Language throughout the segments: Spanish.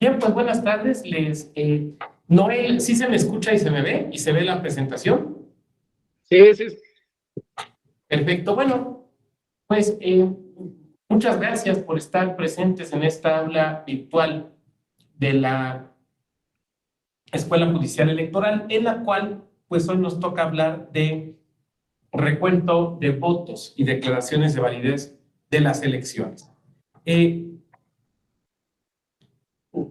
Bien, pues buenas tardes. Noel, ¿sí se me escucha y se me ve? ¿Y se ve la presentación? Sí, sí, Perfecto. Bueno, pues muchas gracias por estar presentes en esta aula virtual de la Escuela Judicial Electoral, en la cual pues hoy nos toca hablar de recuento de votos y declaraciones de validez de las elecciones. Eh,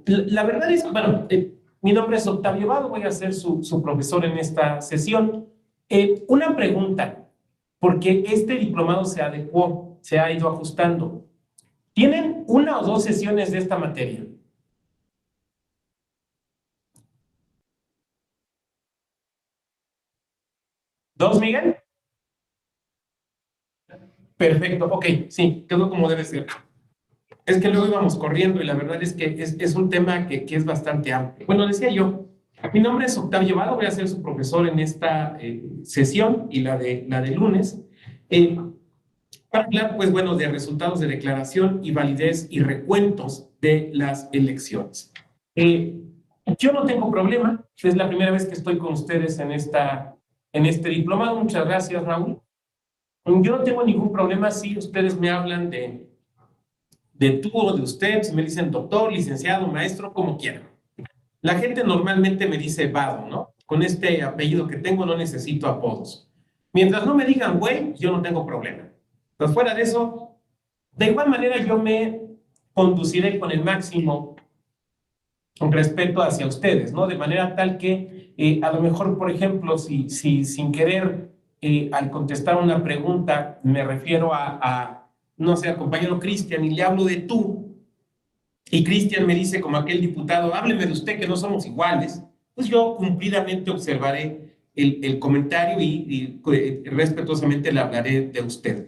la verdad es, bueno, mi nombre es Octavio Vado, voy a ser su profesor en esta sesión. Una pregunta, porque este diplomado se adecuó, se ha ido ajustando. ¿Tienen una o dos sesiones de esta materia? ¿Dos, Miguel? Perfecto, ok, sí, quedó como debe ser. Es que luego íbamos corriendo y la verdad es que es un tema que es bastante amplio. Bueno, decía yo, mi nombre es Octavio Vado, voy a ser su profesor en esta sesión y la de lunes. Eh, para hablar, pues bueno, de resultados de declaración y validez y recuentos de las elecciones. Eh, yo no tengo problema, es la primera vez que estoy con ustedes en este diplomado. Muchas gracias, Raúl. Yo no tengo ningún problema si ustedes me hablan de tú o de usted, si me dicen doctor, licenciado, maestro, como quieran. La gente normalmente me dice Vado, ¿no? Con este apellido que tengo no necesito apodos. Mientras no me digan güey, yo no tengo problema. Pero fuera de eso, de igual manera yo me conduciré con el máximo respeto hacia ustedes, ¿no? De manera tal que a lo mejor, por ejemplo, si sin querer al contestar una pregunta me refiero no sé, al compañero Cristian y le hablo de tú, y Cristian me dice como aquel diputado, hábleme de usted que no somos iguales, pues yo cumplidamente observaré el comentario y respetuosamente le hablaré de usted.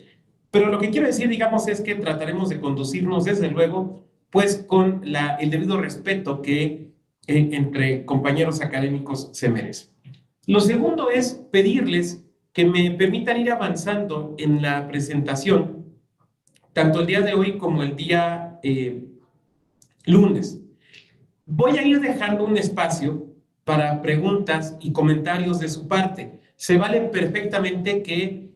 Pero lo que quiero decir, digamos, es que trataremos de conducirnos, desde luego, pues con el debido respeto que entre compañeros académicos se merece. Lo segundo es pedirles que me permitan ir avanzando en la presentación, tanto el día de hoy como el día lunes. Voy a ir dejando un espacio para preguntas y comentarios de su parte. Se vale perfectamente que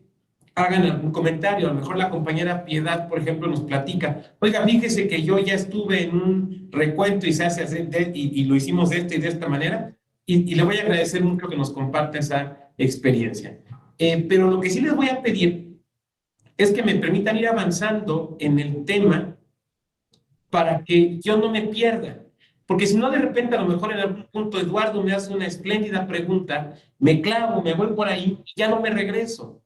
hagan algún comentario. A lo mejor la compañera Piedad, por ejemplo, nos platica, oiga, fíjese que yo ya estuve en un recuento y se hace así, y lo hicimos de esta y de esta manera, y le voy a agradecer mucho que nos comparta esa experiencia. Pero lo que sí les voy a pedir es que me permitan ir avanzando en el tema para que yo no me pierda. Porque si no, de repente, a lo mejor en algún punto Eduardo me hace una espléndida pregunta, me clavo, me voy por ahí y ya no me regreso.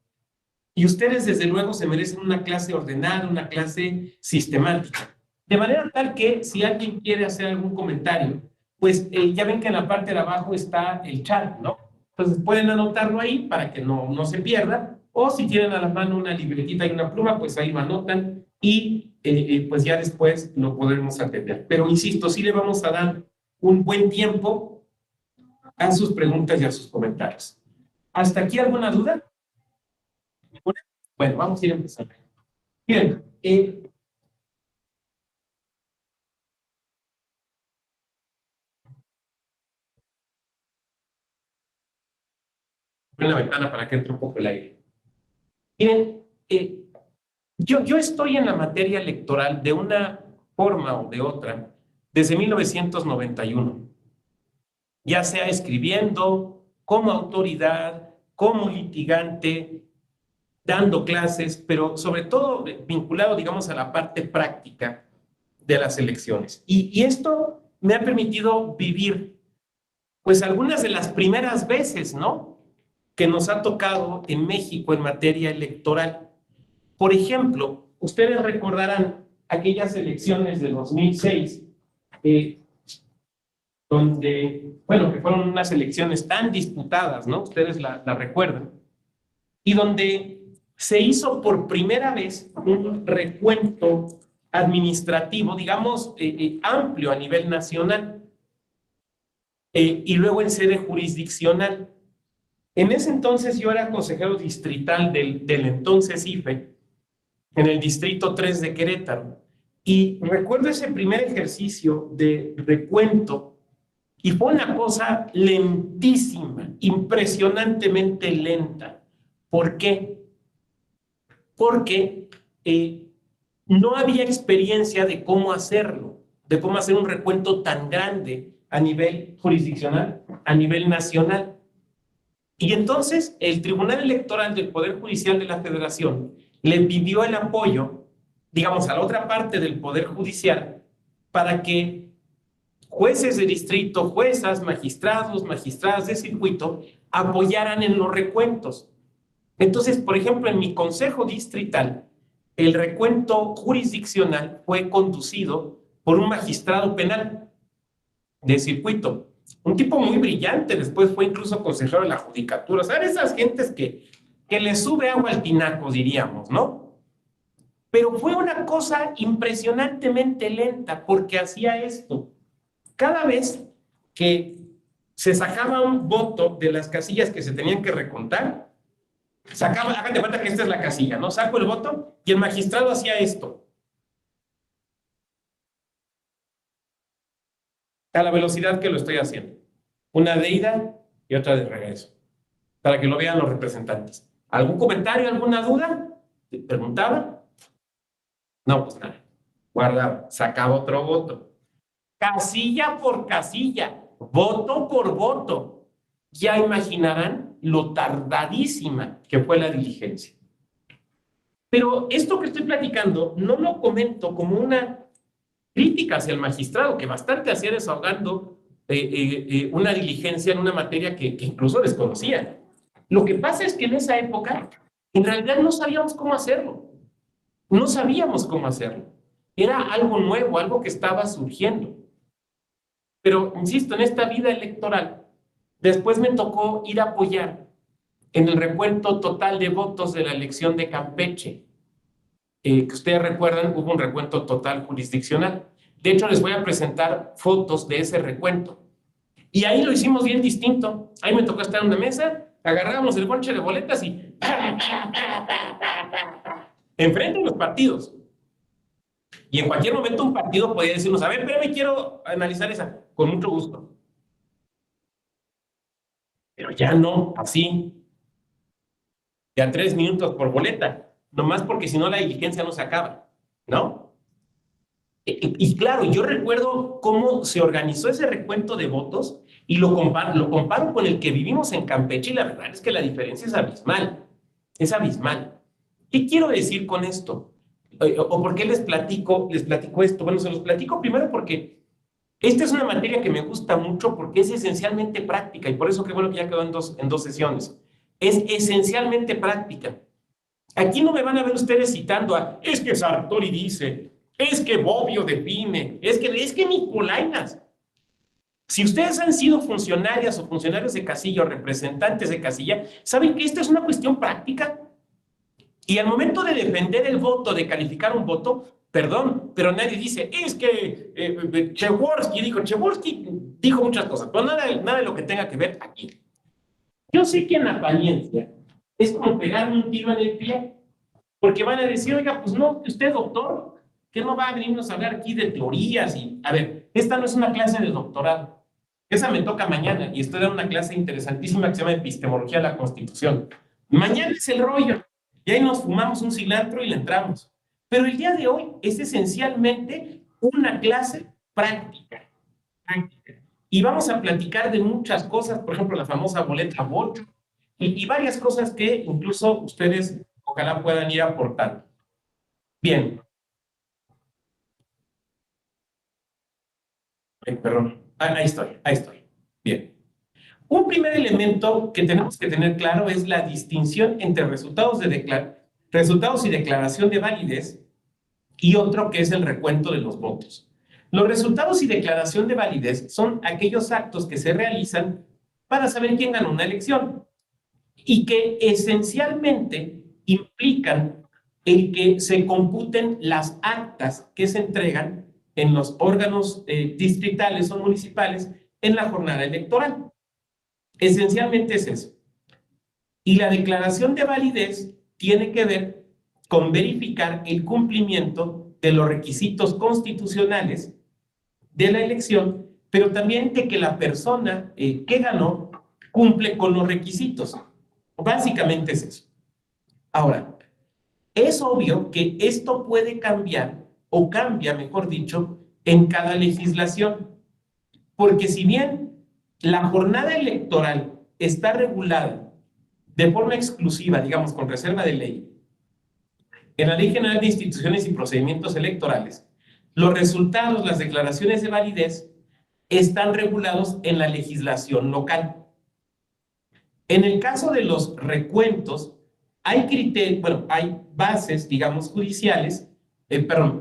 Y ustedes, desde luego, se merecen una clase ordenada, una clase sistemática. De manera tal que si alguien quiere hacer algún comentario, pues ya ven que en la parte de abajo está el chat, ¿no? Entonces pueden anotarlo ahí para que no se pierda, o si tienen a la mano una libretita y una pluma, pues ahí lo anotan y pues ya después lo podremos atender. Pero insisto, sí le vamos a dar un buen tiempo a sus preguntas y a sus comentarios. ¿Hasta aquí alguna duda? Bueno, vamos a ir empezando. Bien, abrir la ventana para que entre un poco el aire. Miren, yo estoy en la materia electoral de una forma o de otra desde 1991, ya sea escribiendo, como autoridad, como litigante, dando clases, pero sobre todo vinculado, digamos, a la parte práctica de las elecciones. Y esto me ha permitido vivir, pues, algunas de las primeras veces, ¿no?, que nos ha tocado en México en materia electoral. Por ejemplo, ustedes recordarán aquellas elecciones de 2006, eh, donde, bueno, que fueron unas elecciones tan disputadas, ¿no? Ustedes la recuerdan, y donde se hizo por primera vez un recuento administrativo, digamos, amplio a nivel nacional, y luego en sede jurisdiccional. En ese entonces yo era consejero distrital del entonces IFE, en el Distrito 3 de Querétaro. Y recuerdo ese primer ejercicio de recuento y fue una cosa lentísima, impresionantemente lenta. ¿Por qué? Porque no había experiencia de cómo hacerlo, de cómo hacer un recuento tan grande a nivel jurisdiccional, a nivel nacional. Y entonces el Tribunal Electoral del Poder Judicial de la Federación le pidió el apoyo, digamos, a la otra parte del Poder Judicial para que jueces de distrito, juezas, magistrados, magistradas de circuito apoyaran en los recuentos. Entonces, por ejemplo, en mi consejo distrital, el recuento jurisdiccional fue conducido por un magistrado penal de circuito, un tipo muy brillante, después fue incluso consejero de la judicatura, ¿sabes? Esas gentes que le sube agua al tinaco, diríamos, ¿no? Pero fue una cosa impresionantemente lenta porque hacía esto. Cada vez que se sacaba un voto de las casillas que se tenían que recontar, hagan de cuenta que esta es la casilla, ¿no? Saco el voto y el magistrado hacía esto, a la velocidad que lo estoy haciendo. Una de ida y otra de regreso, para que lo vean los representantes. ¿Algún comentario, alguna duda? ¿Te preguntaba? No, pues nada. Guardaba, sacaba otro voto. Casilla por casilla, voto por voto. Ya imaginarán lo tardadísima que fue la diligencia. Pero esto que estoy platicando no lo comento como una crítica hacia el magistrado, que bastante hacía desahogando una diligencia en una materia que incluso desconocía. Lo que pasa es que en esa época, en realidad no sabíamos cómo hacerlo. No sabíamos cómo hacerlo. Era algo nuevo, algo que estaba surgiendo. Pero, insisto, en esta vida electoral, después me tocó ir a apoyar en el recuento total de votos de la elección de Campeche. Que ustedes recuerdan, hubo un recuento total jurisdiccional. De hecho, les voy a presentar fotos de ese recuento. Y ahí lo hicimos bien distinto. Ahí me tocó estar en una mesa, agarrábamos el bonche de boletas y enfrente de los partidos. Y en cualquier momento un partido podía decirnos, a ver, pero me quiero analizar esa, con mucho gusto. Pero ya no, así, ya 3 minutos por boleta, nomás porque si no la diligencia no se acaba, ¿no? Y claro, yo recuerdo cómo se organizó ese recuento de votos y lo comparo con el que vivimos en Campeche y la verdad es que la diferencia es abismal, es abismal. ¿Qué quiero decir con esto? ¿O por qué les platico esto? Bueno, se los platico primero porque esta es una materia que me gusta mucho porque es esencialmente práctica y por eso qué bueno que ya quedó en dos sesiones. Es esencialmente práctica. Aquí no me van a ver ustedes citando a, es que Sartori dice, es que Bobbio define, es que ni polainas. Si ustedes han sido funcionarias o funcionarios de casilla o representantes de casilla, saben que esta es una cuestión práctica. Y al momento de defender el voto, de calificar un voto, perdón, pero nadie dice, es que Cheworsky dijo muchas cosas, pero nada de lo que tenga que ver aquí. Yo sé que en apariencia es como pegar un tiro en el pie, porque van a decir, oiga, pues no, usted doctor, que no va a venirnos a hablar aquí de teorías y, a ver, esta no es una clase de doctorado, esa me toca mañana y estoy dando una clase interesantísima que se llama Epistemología de la Constitución. Mañana es el rollo y ahí nos fumamos un cilantro y le entramos. Pero el día de hoy es esencialmente una clase práctica, práctica. Y vamos a platicar de muchas cosas, por ejemplo, la famosa boleta voto y varias cosas que incluso ustedes ojalá puedan ir aportando. Bien, perdón, ahí estoy, ahí estoy. Bien. Un primer elemento que tenemos que tener claro es la distinción entre resultados y declaración de validez y otro que es el recuento de los votos. Los resultados y declaración de validez son aquellos actos que se realizan para saber quién ganó una elección y que esencialmente implican el que se computen las actas que se entregan en los órganos distritales o municipales en la jornada electoral. Esencialmente es eso. Y la declaración de validez tiene que ver con verificar el cumplimiento de los requisitos constitucionales de la elección, pero también de que la persona que ganó cumple con los requisitos. Básicamente es eso. Ahora, es obvio que esto puede cambiar, o cambia, mejor dicho, en cada legislación, porque si bien la jornada electoral está regulada de forma exclusiva, digamos, con reserva de ley, en la Ley General de Instituciones y Procedimientos Electorales, los resultados, las declaraciones de validez, están regulados en la legislación local. En el caso de los recuentos, hay criterios, bueno, hay bases, digamos, judiciales,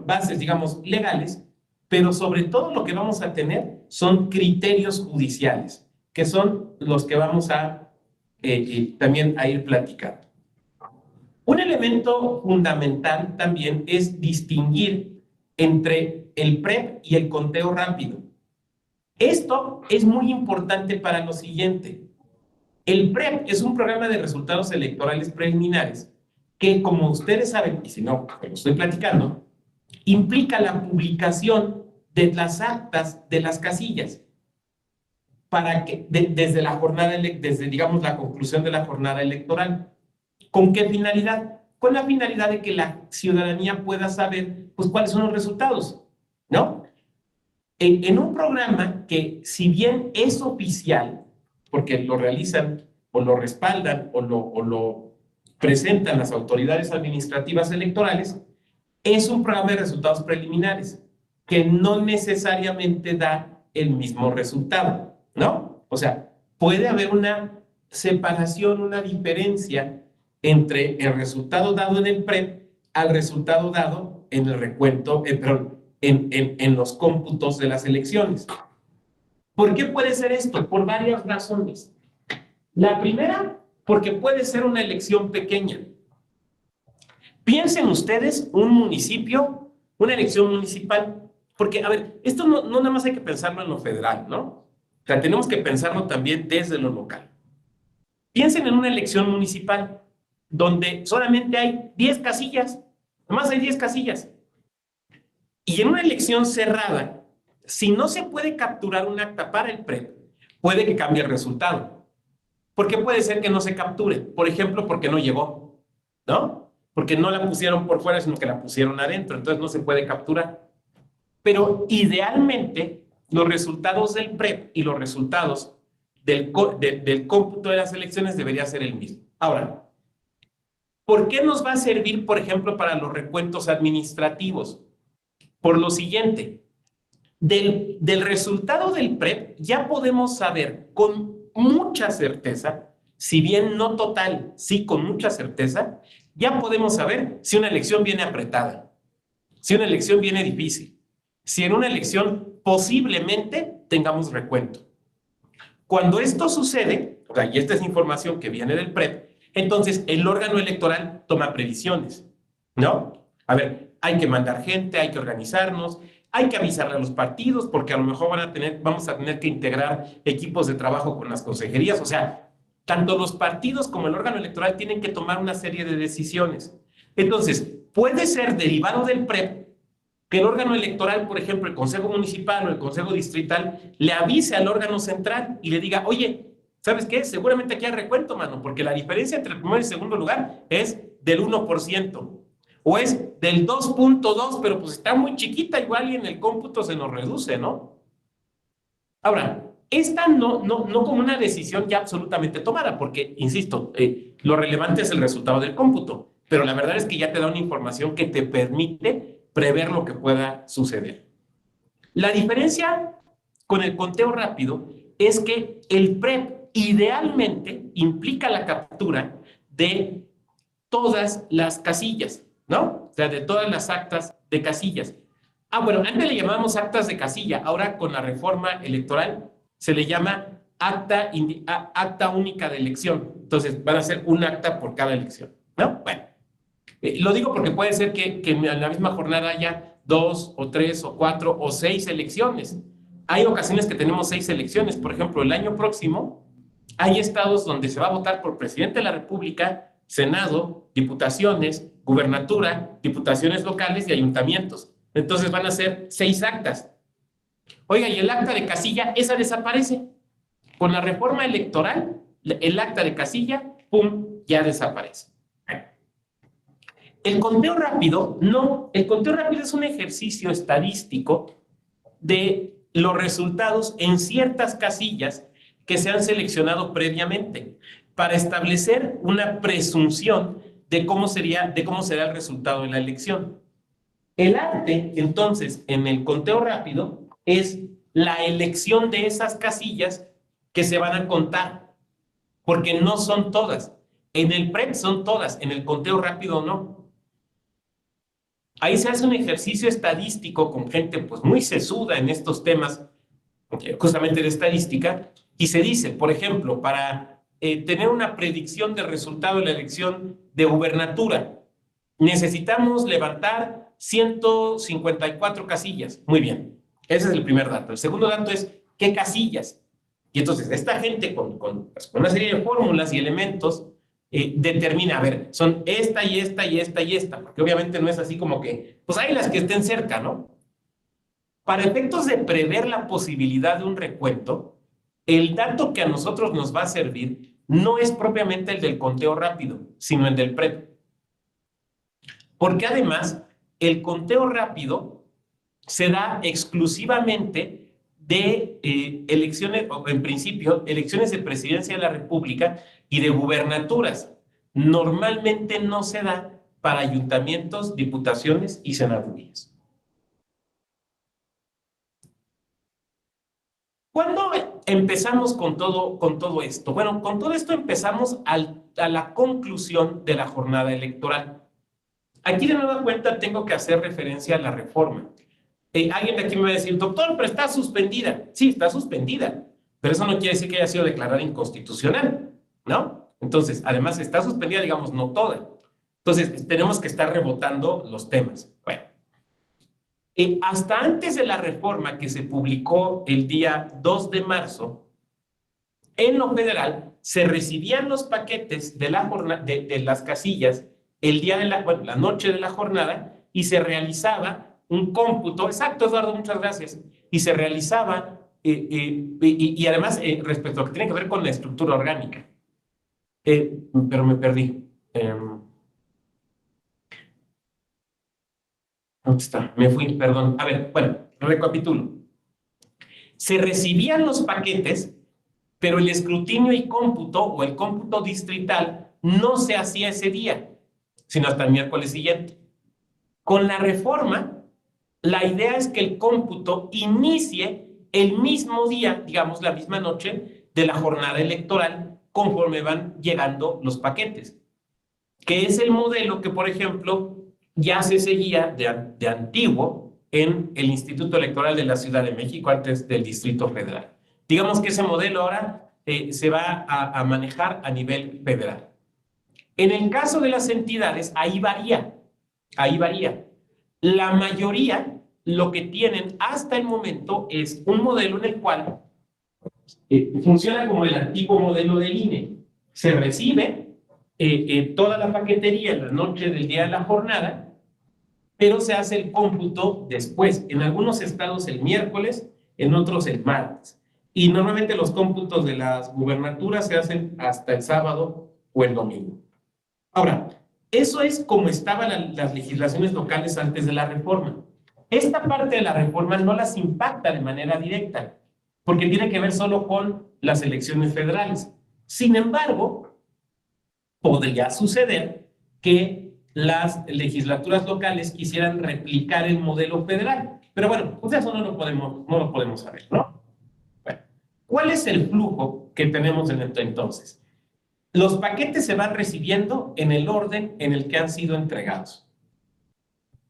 bases, digamos, legales, pero sobre todo lo que vamos a tener son criterios judiciales, que son los que vamos a también a ir platicando. Un elemento fundamental también es distinguir entre el PREP y el conteo rápido. Esto es muy importante para lo siguiente. El PREP es un programa de resultados electorales preliminares que, como ustedes saben, y si no, lo estoy platicando, implica la publicación de las actas de las casillas para que, desde la jornada, desde, digamos, la conclusión de la jornada electoral. ¿Con qué finalidad? Con la finalidad de que la ciudadanía pueda saber, pues, cuáles son los resultados, ¿no? En un programa que, si bien es oficial, porque lo realizan o lo respaldan o lo presentan las autoridades administrativas electorales, es un programa de resultados preliminares que no necesariamente da el mismo resultado, ¿no? O sea, puede haber una separación, una diferencia entre el resultado dado en el PREP al resultado dado en el recuento, en los cómputos de las elecciones. ¿Por qué puede ser esto? Por varias razones. La primera, porque puede ser una elección pequeña. Piensen ustedes un municipio, una elección municipal, porque, a ver, esto no nada más hay que pensarlo en lo federal, ¿no? O sea, tenemos que pensarlo también desde lo local. Piensen en una elección municipal donde solamente hay 10 casillas, nomás hay 10 casillas. Y en una elección cerrada, si no se puede capturar un acta para el PREP, puede que cambie el resultado. ¿Por qué puede ser que no se capture? Por ejemplo, porque no llegó, ¿no? Porque no la pusieron por fuera, sino que la pusieron adentro, entonces no se puede capturar. Pero idealmente, los resultados del PREP y los resultados del cómputo de las elecciones debería ser el mismo. Ahora, ¿por qué nos va a servir, por ejemplo, para los recuentos administrativos? Por lo siguiente, del resultado del PREP ya podemos saber con mucha certeza, si bien no total, sí con mucha certeza, ya podemos saber si una elección viene apretada, si una elección viene difícil, si en una elección posiblemente tengamos recuento. Cuando esto sucede, o sea, y esta es información que viene del PREP, entonces el órgano electoral toma previsiones, ¿no? A ver, hay que mandar gente, hay que organizarnos, hay que avisarle a los partidos porque a lo mejor vamos a tener que integrar equipos de trabajo con las consejerías. O sea, tanto los partidos como el órgano electoral tienen que tomar una serie de decisiones. Entonces, puede ser derivado del PREP que el órgano electoral, por ejemplo, el Consejo Municipal o el Consejo Distrital, le avise al órgano central y le diga, oye, ¿sabes qué? Seguramente aquí hay recuento, mano, porque la diferencia entre el primer y segundo lugar es del 1%. O es del 2.2, pero pues está muy chiquita igual y en el cómputo se nos reduce, ¿no? Ahora, esta no como una decisión ya absolutamente tomada, porque, insisto, lo relevante es el resultado del cómputo, pero la verdad es que ya te da una información que te permite prever lo que pueda suceder. La diferencia con el conteo rápido es que el PREP idealmente implica la captura de todas las casillas, ¿no? O sea, de todas las actas de casillas. Ah, bueno, antes le llamábamos actas de casilla, ahora con la reforma electoral se le llama acta única de elección. Entonces van a ser un acta por cada elección, ¿no? Bueno, lo digo porque puede ser que en la misma jornada haya 2 o 3 o 4 o 6 elecciones. Hay ocasiones que tenemos 6 elecciones. Por ejemplo, el año próximo hay estados donde se va a votar por presidente de la República, Senado, diputaciones, gubernatura, diputaciones locales y ayuntamientos. Entonces van a ser 6 actas. Oiga, y el acta de casilla, esa desaparece. Con la reforma electoral, el acta de casilla, ¡pum!, ya desaparece. El conteo rápido, no. El conteo rápido es un ejercicio estadístico de los resultados en ciertas casillas que se han seleccionado previamente para establecer una presunción de cómo será el resultado de la elección. El arte, entonces, en el conteo rápido es la elección de esas casillas que se van a contar, porque no son todas. En el PREP son todas, en el conteo rápido no. Ahí se hace un ejercicio estadístico con gente pues muy sesuda en estos temas, justamente de estadística, y se dice, por ejemplo, para tener una predicción del resultado de la elección de gubernatura, necesitamos levantar 154 casillas. Muy bien, ese es el primer dato. El segundo dato es, ¿qué casillas? Y entonces esta gente con una serie de fórmulas y elementos determina, a ver, son esta y esta y esta y esta, porque obviamente no es así como que, pues hay las que estén cerca, ¿no? Para efectos de prever la posibilidad de un recuento, el dato que a nosotros nos va a servir no es propiamente el del conteo rápido, sino el del PREP. Porque además, el conteo rápido se da exclusivamente de elecciones, o en principio, elecciones de presidencia de la República y de gubernaturas. Normalmente no se da para ayuntamientos, diputaciones y senadurías. ¿Cuándo empezamos con todo esto? Bueno, con todo esto empezamos a la conclusión de la jornada electoral. Aquí de nueva cuenta tengo que hacer referencia a la reforma. Alguien de aquí me va a decir, doctor, pero está suspendida. Sí, está suspendida, pero eso no quiere decir que haya sido declarada inconstitucional, ¿no? Entonces, además está suspendida, digamos, no toda. Entonces, tenemos que estar rebotando los temas. Bueno, hasta antes de la reforma que se publicó el día 2 de marzo, en lo federal se recibían los paquetes de las casillas el día de la noche de la jornada y se realizaba un cómputo, exacto, Eduardo, muchas gracias, y se realizaba, y además respecto a lo que tiene que ver con la estructura orgánica. Pero me perdí. ¿Dónde está? Me fui, perdón. A ver, bueno, recapitulo. Se recibían los paquetes, pero el escrutinio y cómputo, o el cómputo distrital, no se hacía ese día, sino hasta el miércoles siguiente. Con la reforma, la idea es que el cómputo inicie el mismo día, digamos la misma noche, de la jornada electoral, conforme van llegando los paquetes, que es el modelo que, por ejemplo, ya se seguía de antiguo en el Instituto Electoral de la Ciudad de México, antes del Distrito Federal. Digamos que ese modelo ahora se va a manejar a nivel federal. En el caso de las entidades, ahí varía. La mayoría lo que tienen hasta el momento es un modelo en el cual funciona como el antiguo modelo del INE. Se recibe toda la paquetería en la noche del día de la jornada, pero se hace el cómputo después. En algunos estados el miércoles, en otros el martes. Y normalmente los cómputos de las gubernaturas se hacen hasta el sábado o el domingo. Ahora, eso es como estaban las legislaciones locales antes de la reforma. Esta parte de la reforma no las impacta de manera directa, porque tiene que ver solo con las elecciones federales. Sin embargo, podría suceder que las legislaturas locales quisieran replicar el modelo federal. Pero bueno, pues eso no lo podemos saber, ¿no? Bueno, ¿cuál es el flujo que tenemos en esto entonces? Los paquetes se van recibiendo en el orden en el que han sido entregados.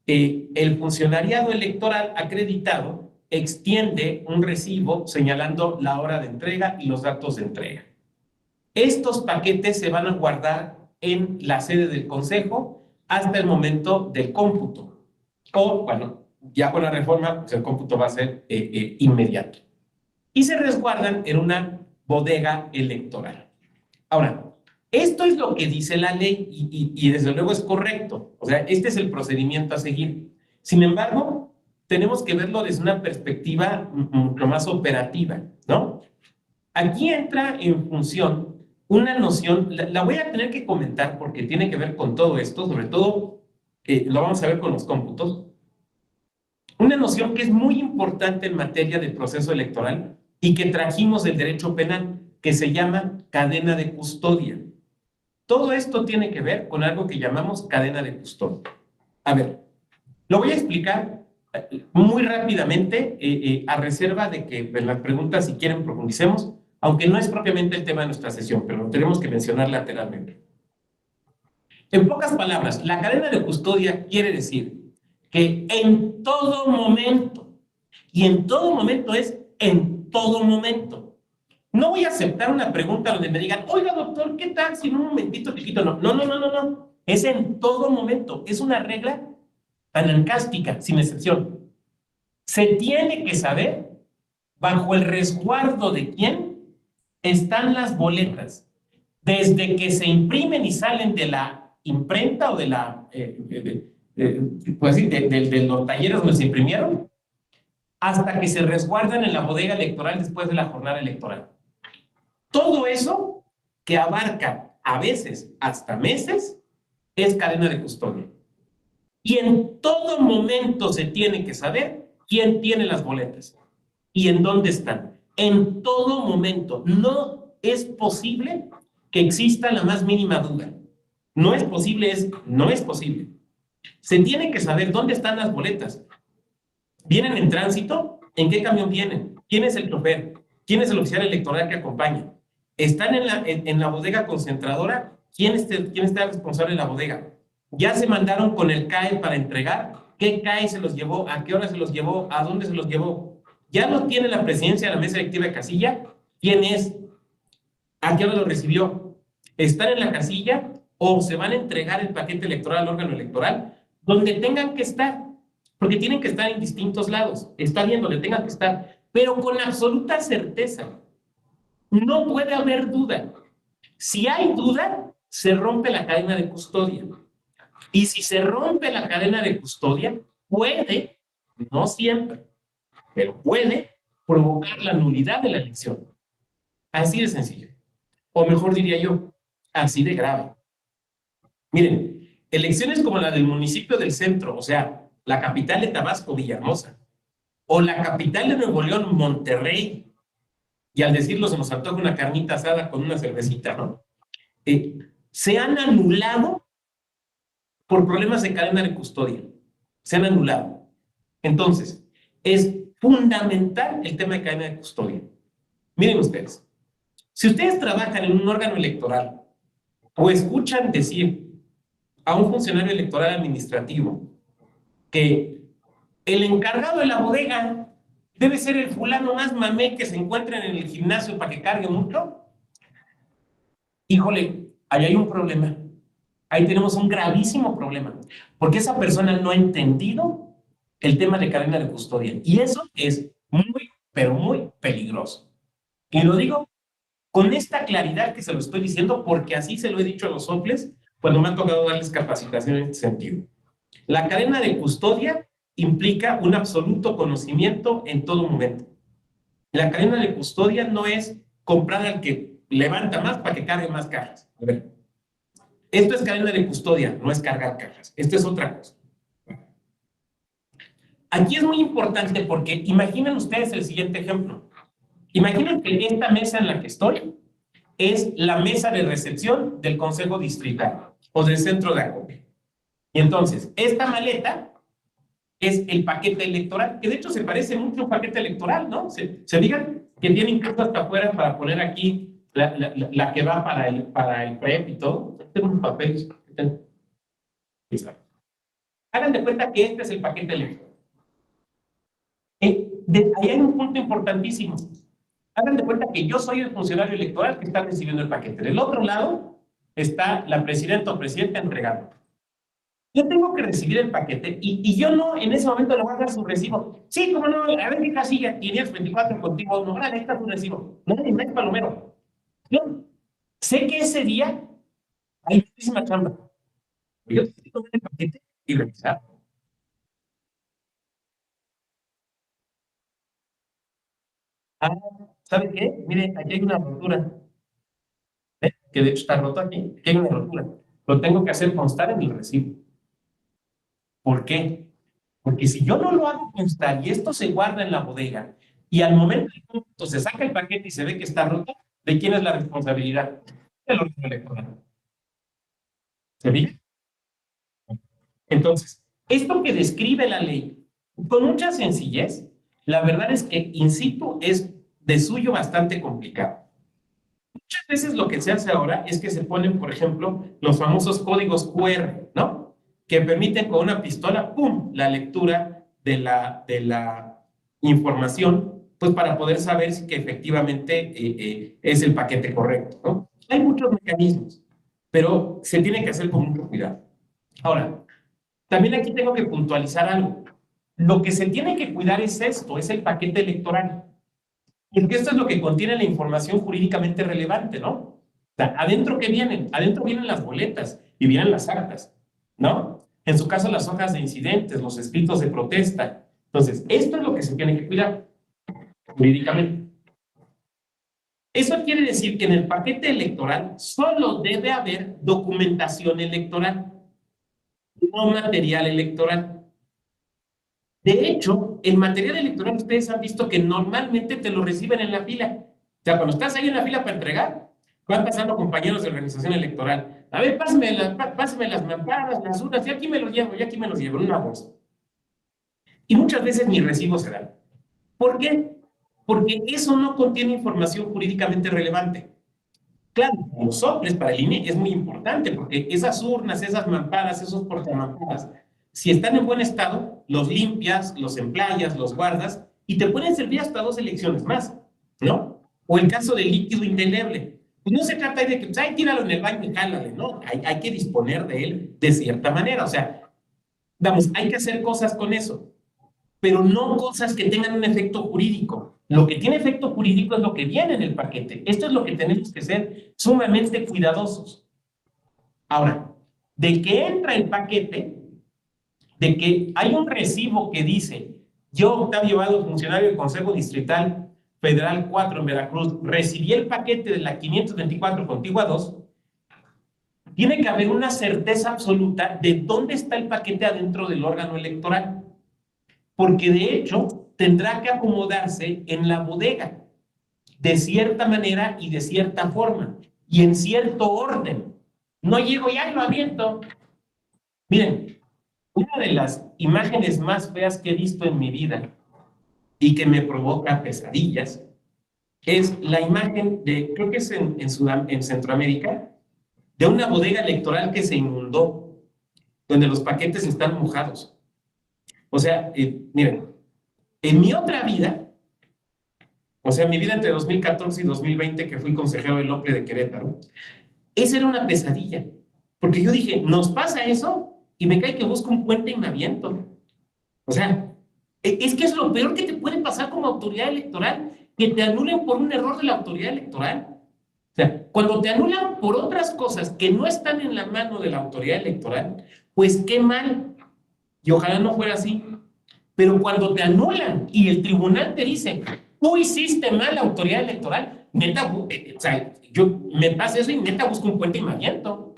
El funcionariado electoral acreditado extiende un recibo señalando la hora de entrega y los datos de entrega. Estos paquetes se van a guardar en la sede del consejo hasta el momento del cómputo. O, bueno, ya con la reforma, pues el cómputo va a ser inmediato. Y se resguardan en una bodega electoral. Ahora, Esto es lo que dice la ley y desde luego es correcto. O sea, este es el procedimiento a seguir. Sin embargo, tenemos que verlo desde una perspectiva mucho más operativa, ¿no? Aquí entra en función una noción, la voy a tener que comentar porque tiene que ver con todo esto, sobre todo lo vamos a ver con los cómputos, una noción que es muy importante en materia de proceso electoral y que trajimos del derecho penal, que se llama cadena de custodia. Todo esto tiene que ver con algo que llamamos cadena de custodia. A ver, lo voy a explicar muy rápidamente, a reserva de que en las preguntas, si quieren, profundicemos, aunque no es propiamente el tema de nuestra sesión, pero lo tenemos que mencionar lateralmente. En pocas palabras, la cadena de custodia quiere decir que en todo momento, y en todo momento es en todo momento. No voy a aceptar una pregunta donde me digan, oiga, doctor, ¿qué tal si en un momentito chiquito? No, no, no, no, no, no. Es en todo momento. Es una regla anancástica, sin excepción. Se tiene que saber bajo el resguardo de quién están las boletas, desde que se imprimen y salen de la imprenta o de la, pues sí, de los talleres donde se imprimieron, hasta que se resguardan en la bodega electoral después de la jornada electoral. Todo eso que abarca a veces hasta meses es cadena de custodia. Y en todo momento se tiene que saber quién tiene las boletas y en dónde están. En todo momento. No es posible que exista la más mínima duda. No es posible, no es posible. Se tiene que saber dónde están las boletas. ¿Vienen en tránsito? ¿En qué camión vienen? ¿Quién es el chofer? ¿Quién es el oficial electoral que acompaña? ¿Están en la bodega concentradora? ¿Quién está responsable de la bodega? ¿Ya se mandaron con el CAE para entregar? ¿Qué CAE se los llevó? ¿A qué hora se los llevó? ¿A dónde se los llevó? ¿Ya lo tiene la presidencia de la mesa directiva de casilla? ¿Quién es? ¿A qué hora lo recibió? ¿Están en la casilla o se van a entregar el paquete electoral al órgano electoral? Donde tengan que estar, porque tienen que estar en distintos lados. Está bien, donde tengan que estar, pero con absoluta certeza. No puede haber duda. Si hay duda, se rompe la cadena de custodia. Y si se rompe la cadena de custodia, puede, no siempre, pero puede provocar la nulidad de la elección. Así de sencillo. O mejor diría yo, así de grave. Miren, elecciones como la del municipio del centro, o sea, la capital de Tabasco, Villahermosa, o la capital de Nuevo León, Monterrey, y al decirlo se nos antoja una carnita asada con una cervecita, ¿no? Se han anulado por problemas de cadena de custodia. Se han anulado. Entonces, es fundamental el tema de cadena de custodia. Miren ustedes, si ustedes trabajan en un órgano electoral o escuchan decir a un funcionario electoral administrativo que el encargado de la bodega debe ser el fulano más mamé que se encuentra en el gimnasio para que cargue mucho, híjole, ahí hay un problema. Ahí tenemos un gravísimo problema, porque esa persona no ha entendido el tema de cadena de custodia. Y eso es muy, pero muy peligroso. Y lo digo con esta claridad que se lo estoy diciendo, porque así se lo he dicho a los soples cuando me ha tocado darles capacitación en este sentido. La cadena de custodia implica un absoluto conocimiento en todo momento. La cadena de custodia no es comprar al que levanta más para que cargue más cajas. A ver, esto es cadena de custodia, no es cargar cajas. Esto es otra cosa. Aquí es muy importante porque imaginen ustedes el siguiente ejemplo. Imaginen que esta mesa en la que estoy es la mesa de recepción del Consejo Distrital o del centro de acopio. Y entonces, esta maleta es el paquete electoral, que de hecho se parece mucho a un paquete electoral, ¿no? Se digan que tiene incluso hasta afuera para poner aquí la que va para el PREP y todo. Tengo unos papeles. Hagan de cuenta que este es el paquete electoral. Ahí hay un punto importantísimo. Hagan de cuenta que yo soy el funcionario electoral que está recibiendo el paquete. Del otro lado está la presidenta o presidente entregando. Yo tengo que recibir el paquete y yo no en ese momento le voy a dar su recibo. Sí, como no, a ver qué casilla tienes 24 contigo. No, ahora está tu recibo. No, no es palomero. Yo sé que ese día muchísima chamba. Yo tengo que tomar el paquete y revisar. Ah, ¿sabe qué? Mire, aquí hay una rotura, ¿eh? Que de hecho está roto aquí. Aquí hay una rotura. Lo tengo que hacer constar en el recibo. ¿Por qué? Porque si yo no lo hago constar y esto se guarda en la bodega y al momento del cómputo se saca el paquete y se ve que está roto, ¿de quién es la responsabilidad? Del órgano electoral. ¿Se ve? Entonces, esto que describe la ley con mucha sencillez, la verdad es que, insisto, es de suyo bastante complicado. Muchas veces lo que se hace ahora es que se ponen, por ejemplo, los famosos códigos QR, ¿no? Que permiten con una pistola, ¡pum!, la lectura de la información, pues para poder saber si que efectivamente es el paquete correcto, ¿no? Hay muchos mecanismos, pero se tiene que hacer con mucho cuidado. Ahora, también aquí tengo que puntualizar algo. Lo que se tiene que cuidar es esto, es el paquete electoral. Porque esto es lo que contiene la información jurídicamente relevante, ¿no? O sea, ¿adentro qué vienen? Adentro vienen las boletas y vienen las actas, ¿no? En su caso, las hojas de incidentes, los escritos de protesta. Entonces, esto es lo que se tiene que cuidar jurídicamente. Eso quiere decir que en el paquete electoral solo debe haber documentación electoral, no material electoral. De hecho, el material electoral ustedes han visto que normalmente te lo reciben en la fila. O sea, cuando estás ahí en la fila para entregar, van pasando compañeros de organización electoral. A ver, pásame las mamparas, las urnas, y aquí me los llevo, y aquí me los llevo en una bolsa. Y muchas veces ni recibo se dan. ¿Por qué? Porque eso no contiene información jurídicamente relevante. Claro, los soples para el INE es muy importante porque esas urnas, esas mamparas, esos portamamparas, si están en buen estado, los limpias, los emplayas, los guardas y te pueden servir hasta 2 elecciones más, ¿no? O el caso del líquido indeleble. Pues no se trata de que, pues, ay, tíralo en el baño y jálale, ¿no? Hay que disponer de él de cierta manera. O sea, vamos, hay que hacer cosas con eso, pero no cosas que tengan un efecto jurídico. Lo que tiene efecto jurídico es lo que viene en el paquete. Esto es lo que tenemos que ser sumamente cuidadosos. Ahora, de que entra el paquete, de que hay un recibo que dice, yo, Octavio Vado, funcionario del Consejo Distrital Federal 4 en Veracruz, recibí el paquete de la 524 contigua 2, tiene que haber una certeza absoluta de dónde está el paquete adentro del órgano electoral, porque de hecho tendrá que acomodarse en la bodega de cierta manera y de cierta forma y en cierto orden. No llego y ahí lo aviento. Miren, una de las imágenes más feas que he visto en mi vida y que me provoca pesadillas es la imagen de, creo que es en Centroamérica, de una bodega electoral que se inundó, donde los paquetes están mojados. O sea, miren, en mi otra vida, o sea, mi vida entre 2014 y 2020, que fui consejero del OPLE de Querétaro, esa era una pesadilla. Porque yo dije, nos pasa eso y me cae que busco un puente y me aviento. O sea, es que es lo peor que te puede pasar como autoridad electoral, que te anulen por un error de la autoridad electoral. O sea, cuando te anulan por otras cosas que no están en la mano de la autoridad electoral, pues qué mal. Y ojalá no fuera así. Pero cuando te anulan y el tribunal te dice, tú hiciste mal la autoridad electoral, neta, o sea, yo me pasa eso y neta busco un puente y me aviento.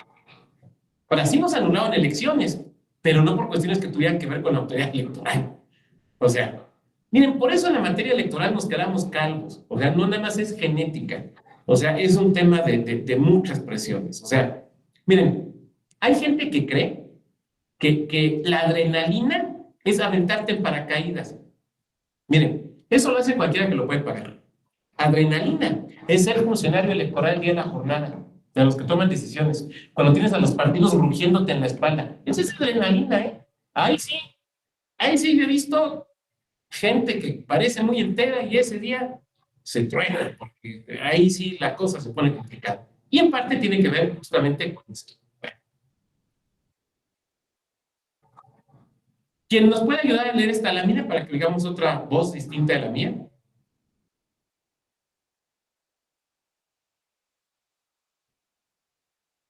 Ahora sí nos anularon elecciones, pero no por cuestiones que tuvieran que ver con la autoridad electoral. O sea, miren, por eso en la materia electoral nos quedamos calvos. O sea, no nada más es genética. O sea, es un tema de muchas presiones. O sea, miren, hay gente que cree que la adrenalina es aventarte en paracaídas. Miren, eso lo hace cualquiera que lo puede pagar. Adrenalina es ser funcionario electoral el día de la jornada, de los que toman decisiones. Cuando tienes a los partidos rugiéndote en la espalda. Eso es adrenalina, ¿eh? Ahí sí, yo he visto gente que parece muy entera y ese día se truena, porque ahí sí la cosa se pone complicada. Y en parte tiene que ver justamente con esto. Bueno, ¿quién nos puede ayudar a leer esta lámina para que digamos otra voz distinta de la mía?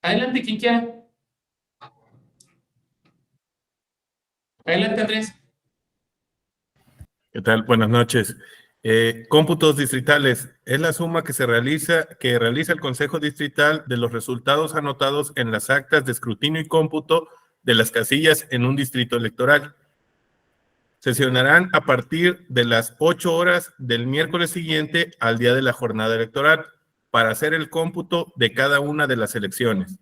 Adelante, quien quiera. Adelante, Andrés. ¿Qué tal? Buenas noches. Cómputos distritales es la suma que realiza el Consejo Distrital de los resultados anotados en las actas de escrutinio y cómputo de las casillas en un distrito electoral. Sesionarán a partir de las 8 horas del miércoles siguiente al día de la jornada electoral para hacer el cómputo de cada una de las elecciones.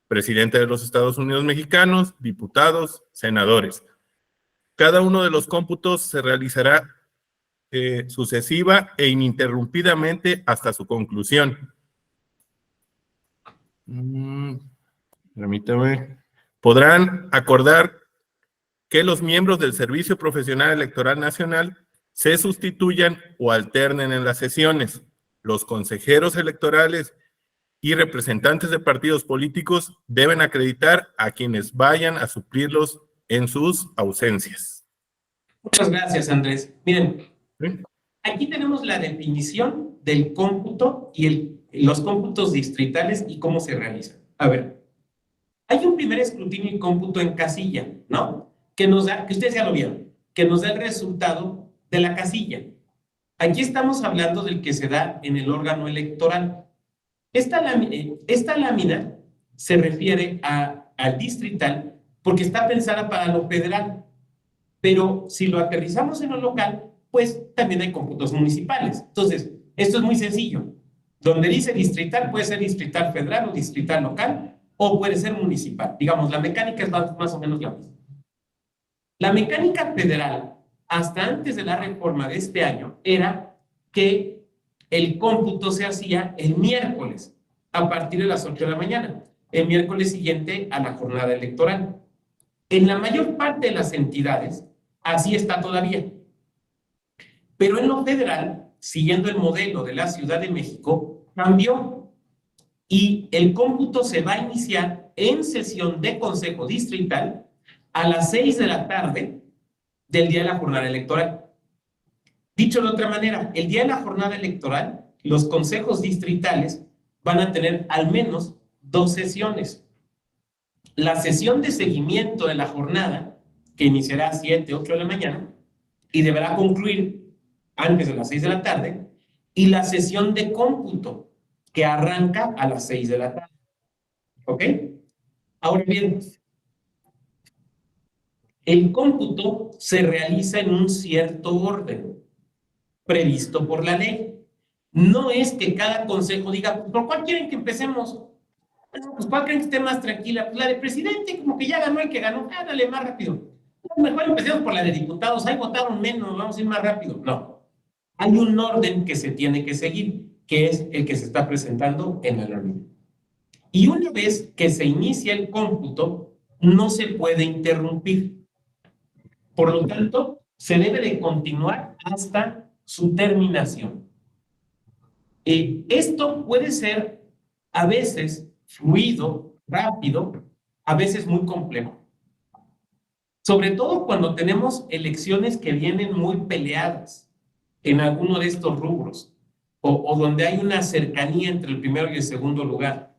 Presidente de los Estados Unidos mexicanos, diputados, senadores. Cada uno de los cómputos se realizará sucesiva e ininterrumpidamente hasta su conclusión. Permítame. Podrán acordar que los miembros del Servicio Profesional Electoral Nacional se sustituyan o alternen en las sesiones. Los consejeros electorales y representantes de partidos políticos deben acreditar a quienes vayan a suplirlos en sus ausencias. Muchas gracias, Andrés. Miren, ¿Sí? aquí tenemos la definición del cómputo y los cómputos distritales y cómo se realizan. A ver, hay un primer escrutinio y cómputo en casilla, ¿no? Que nos da, que ustedes ya lo vieron, que nos da el resultado de la casilla. Aquí estamos hablando del que se da en el órgano electoral. Esta lámina se refiere al distrital porque está pensada para lo federal. Pero si lo aterrizamos en lo local, pues también hay cómputos municipales. Entonces, esto es muy sencillo. Donde dice distrital, puede ser distrital federal o distrital local, o puede ser municipal. Digamos, la mecánica es más o menos la misma. La mecánica federal, hasta antes de la reforma de este año, era que el cómputo se hacía el miércoles, a partir de las 8 de la mañana, el miércoles siguiente a la jornada electoral. En la mayor parte de las entidades, así está todavía. Pero en lo federal, siguiendo el modelo de la Ciudad de México, cambió y el cómputo se va a iniciar en sesión de Consejo Distrital a las 6 de la tarde del día de la jornada electoral. Dicho de otra manera, el día de la jornada electoral, los consejos distritales van a tener al menos 2 sesiones. La sesión de seguimiento de la jornada, que iniciará a 7, 8 de la mañana y deberá concluir antes de las 6 de la tarde, y la sesión de cómputo, que arranca a las 6 de la tarde. ¿Ok? Ahora bien, el cómputo se realiza en un cierto orden previsto por la ley. No es que cada consejo diga, ¿por cuál quieren que empecemos? Pues ¿cuál creen que esté más tranquila? Pues la de presidente, como que ya ganó el que ganó, dale más rápido. Mejor empecemos por la de diputados, ahí votaron menos, vamos a ir más rápido. No, hay un orden que se tiene que seguir, que es el que se está presentando en la lámina. Y una vez que se inicia el cómputo, no se puede interrumpir. Por lo tanto, se debe de continuar hasta su terminación. Esto puede ser a veces fluido, rápido, a veces muy complejo. Sobre todo cuando tenemos elecciones que vienen muy peleadas en alguno de estos rubros o donde hay una cercanía entre el primero y el segundo lugar.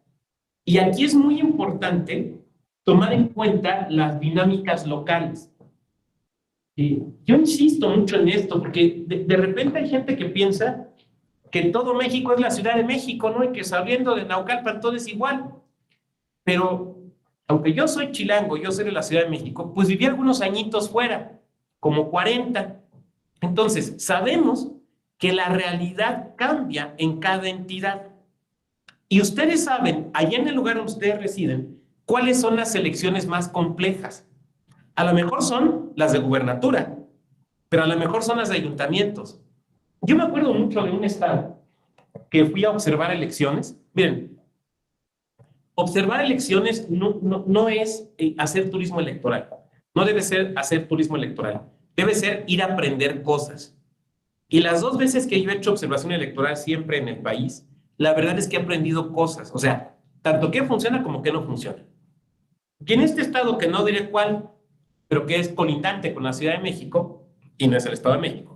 Y aquí es muy importante tomar en cuenta las dinámicas locales. Yo insisto mucho en esto porque de repente hay gente que piensa que todo México es la Ciudad de México, ¿no? Y que saliendo de Naucalpan todo es igual. Pero aunque yo soy chilango, yo soy de la Ciudad de México, pues viví algunos añitos fuera, como 40. Entonces, sabemos que la realidad cambia en cada entidad. Y ustedes saben, allá en el lugar donde ustedes residen, cuáles son las elecciones más complejas. A lo mejor son las de gubernatura, pero a lo mejor son las de ayuntamientos. Yo me acuerdo mucho de un estado que fui a observar elecciones. Miren, observar elecciones no es hacer turismo electoral. No debe ser hacer turismo electoral. Debe ser ir a aprender cosas. Y las 2 veces que yo he hecho observación electoral siempre en el país, la verdad es que he aprendido cosas. O sea, tanto que funciona como que no funciona. Y en este estado, que no diré cuál, pero que es colindante con la Ciudad de México, y no es el Estado de México,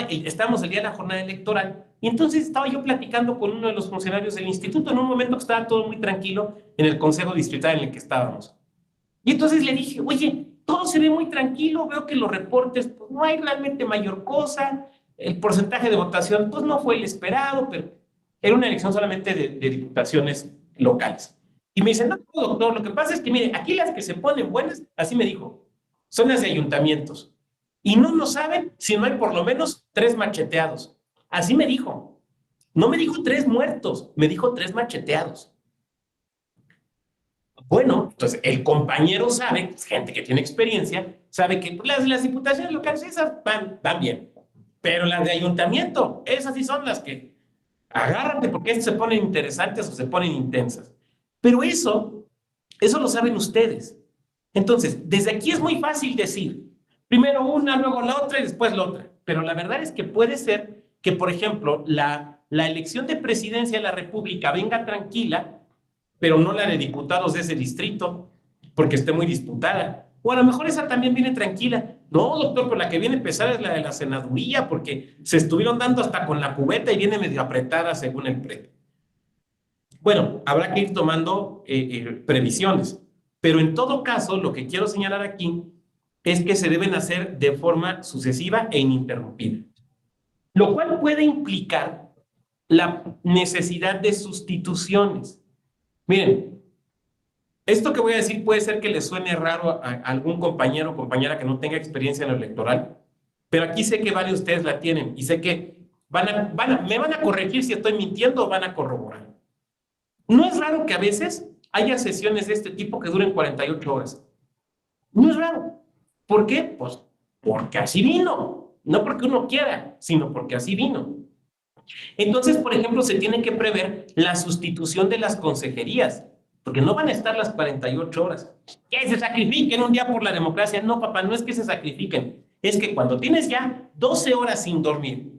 estábamos el día de la jornada electoral, y entonces estaba yo platicando con uno de los funcionarios del instituto en un momento que estaba todo muy tranquilo en el consejo distrital en el que estábamos. Y entonces le dije, oye, todo se ve muy tranquilo, veo que los reportes, pues no hay realmente mayor cosa, el porcentaje de votación, pues no fue el esperado, pero era una elección solamente de diputaciones locales. Y me dicen, no, doctor, lo que pasa es que, mire, aquí las que se ponen buenas, así me dijo, son las de ayuntamientos. Y no lo saben si no hay por lo menos 3 macheteados. Así me dijo. No me dijo 3 muertos, me dijo 3 macheteados. Bueno, entonces el compañero sabe, pues, gente que tiene experiencia, sabe que las diputaciones locales esas van bien, pero las de ayuntamiento, esas sí son las que agárrate porque estas se ponen interesantes o se ponen intensas. Pero eso lo saben ustedes. Entonces, desde aquí es muy fácil decir, primero una, luego la otra y después la otra. Pero la verdad es que puede ser que, por ejemplo, la elección de presidencia de la República venga tranquila, pero no la de diputados de ese distrito, porque esté muy disputada. O a lo mejor esa también viene tranquila. No, doctor, pero la que viene pesada es la de la senaduría, porque se estuvieron dando hasta con la cubeta y viene medio apretada según el PRE. Bueno, habrá que ir tomando previsiones, pero en todo caso, lo que quiero señalar aquí es que se deben hacer de forma sucesiva e ininterrumpida, lo cual puede implicar la necesidad de sustituciones. Miren, esto que voy a decir puede ser que le suene raro a algún compañero o compañera que no tenga experiencia en lo electoral, pero aquí sé que varios de ustedes la tienen y sé que me van a corregir si estoy mintiendo o van a corroborar. No es raro que a veces haya sesiones de este tipo que duren 48 horas. No es raro. ¿Por qué? Pues porque así vino. No porque uno quiera, sino porque así vino. Entonces, por ejemplo, se tiene que prever la sustitución de las consejerías, porque no van a estar las 48 horas. Que se sacrifiquen un día por la democracia. No, papá, no es que se sacrifiquen. Es que cuando tienes ya 12 horas sin dormir,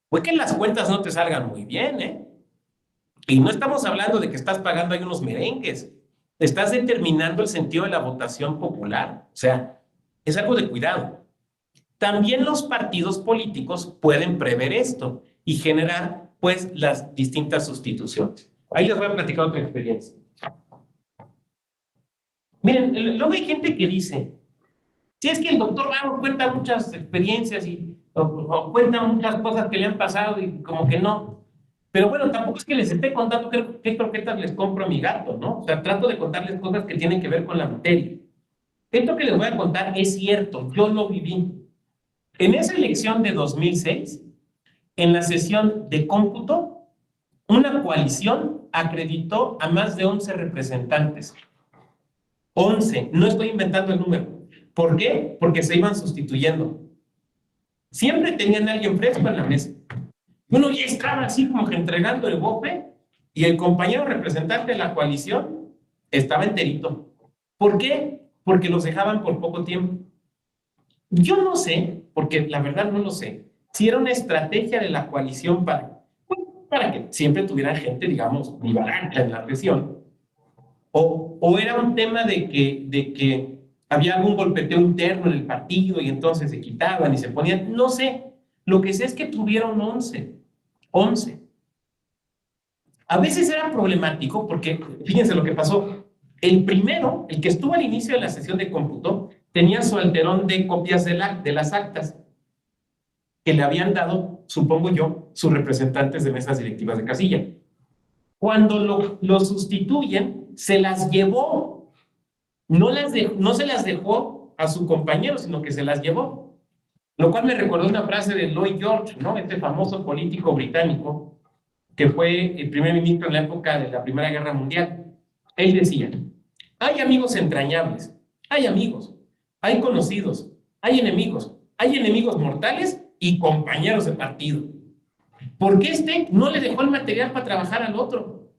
pues que las cuentas no te salgan muy bien, ¿eh? Y no estamos hablando de que estás pagando ahí unos merengues. Estás determinando el sentido de la votación popular. O sea, es algo de cuidado. También los partidos políticos pueden prever esto y generar, pues, las distintas sustituciones. Ahí les voy a platicar otra experiencia. Miren, luego hay gente que dice, si es que el doctor Ramos cuenta muchas experiencias o cuenta muchas cosas que le han pasado y como que no. Pero bueno, tampoco es que les esté contando qué croquetas les compro a mi gato, ¿no? O sea, trato de contarles cosas que tienen que ver con la materia. Esto que les voy a contar es cierto, yo lo viví. En esa elección de 2006, en la sesión de cómputo, una coalición acreditó a más de 11 representantes. 11, no estoy inventando el número. ¿Por qué? Porque se iban sustituyendo. Siempre tenían a alguien fresco en la mesa. Uno ya estaba así como que entregando el bofe y el compañero representante de la coalición estaba enterito. ¿Por qué? Porque los dejaban por poco tiempo. Yo no sé, porque la verdad no lo sé, si era una estrategia de la coalición para que siempre tuvieran gente, digamos, nivelante en la región, o era un tema de que había algún golpeteo interno en el partido y entonces se quitaban y se ponían, no sé. Lo que sé es que tuvieron 11. A veces era problemático porque, fíjense lo que pasó. El primero, el que estuvo al inicio de la sesión de cómputo, tenía su alterón de copias de las actas que le habían dado, supongo yo, sus representantes de mesas directivas de casilla. Cuando lo sustituyen, se las llevó. No se las dejó a su compañero, sino que se las llevó. Lo cual me recordó una frase de Lloyd George, ¿no? Este famoso político británico que fue el primer ministro en la época de la Primera Guerra Mundial. Él decía, hay amigos entrañables, hay amigos, hay conocidos, hay enemigos mortales y compañeros de partido. Porque este no le dejó el material para trabajar al otro.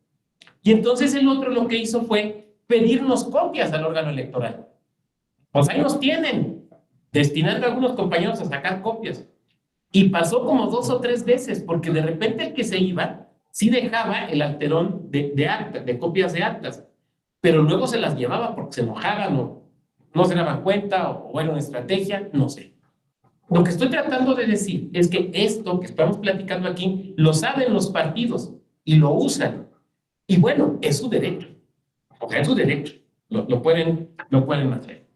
Y entonces el otro lo que hizo fue pedirnos copias al órgano electoral. Pues ahí nos tienen, destinando a algunos compañeros a sacar copias. Y pasó como 2 o 3 veces, porque de repente el que se iba, sí dejaba el alterón de copias de actas, pero luego se las llevaba porque se enojaban o no se daban cuenta o era una estrategia, no sé. Lo que estoy tratando de decir es que esto que estamos platicando aquí lo saben los partidos y lo usan. Y bueno, es su derecho. O sea, es su derecho. Lo pueden hacer.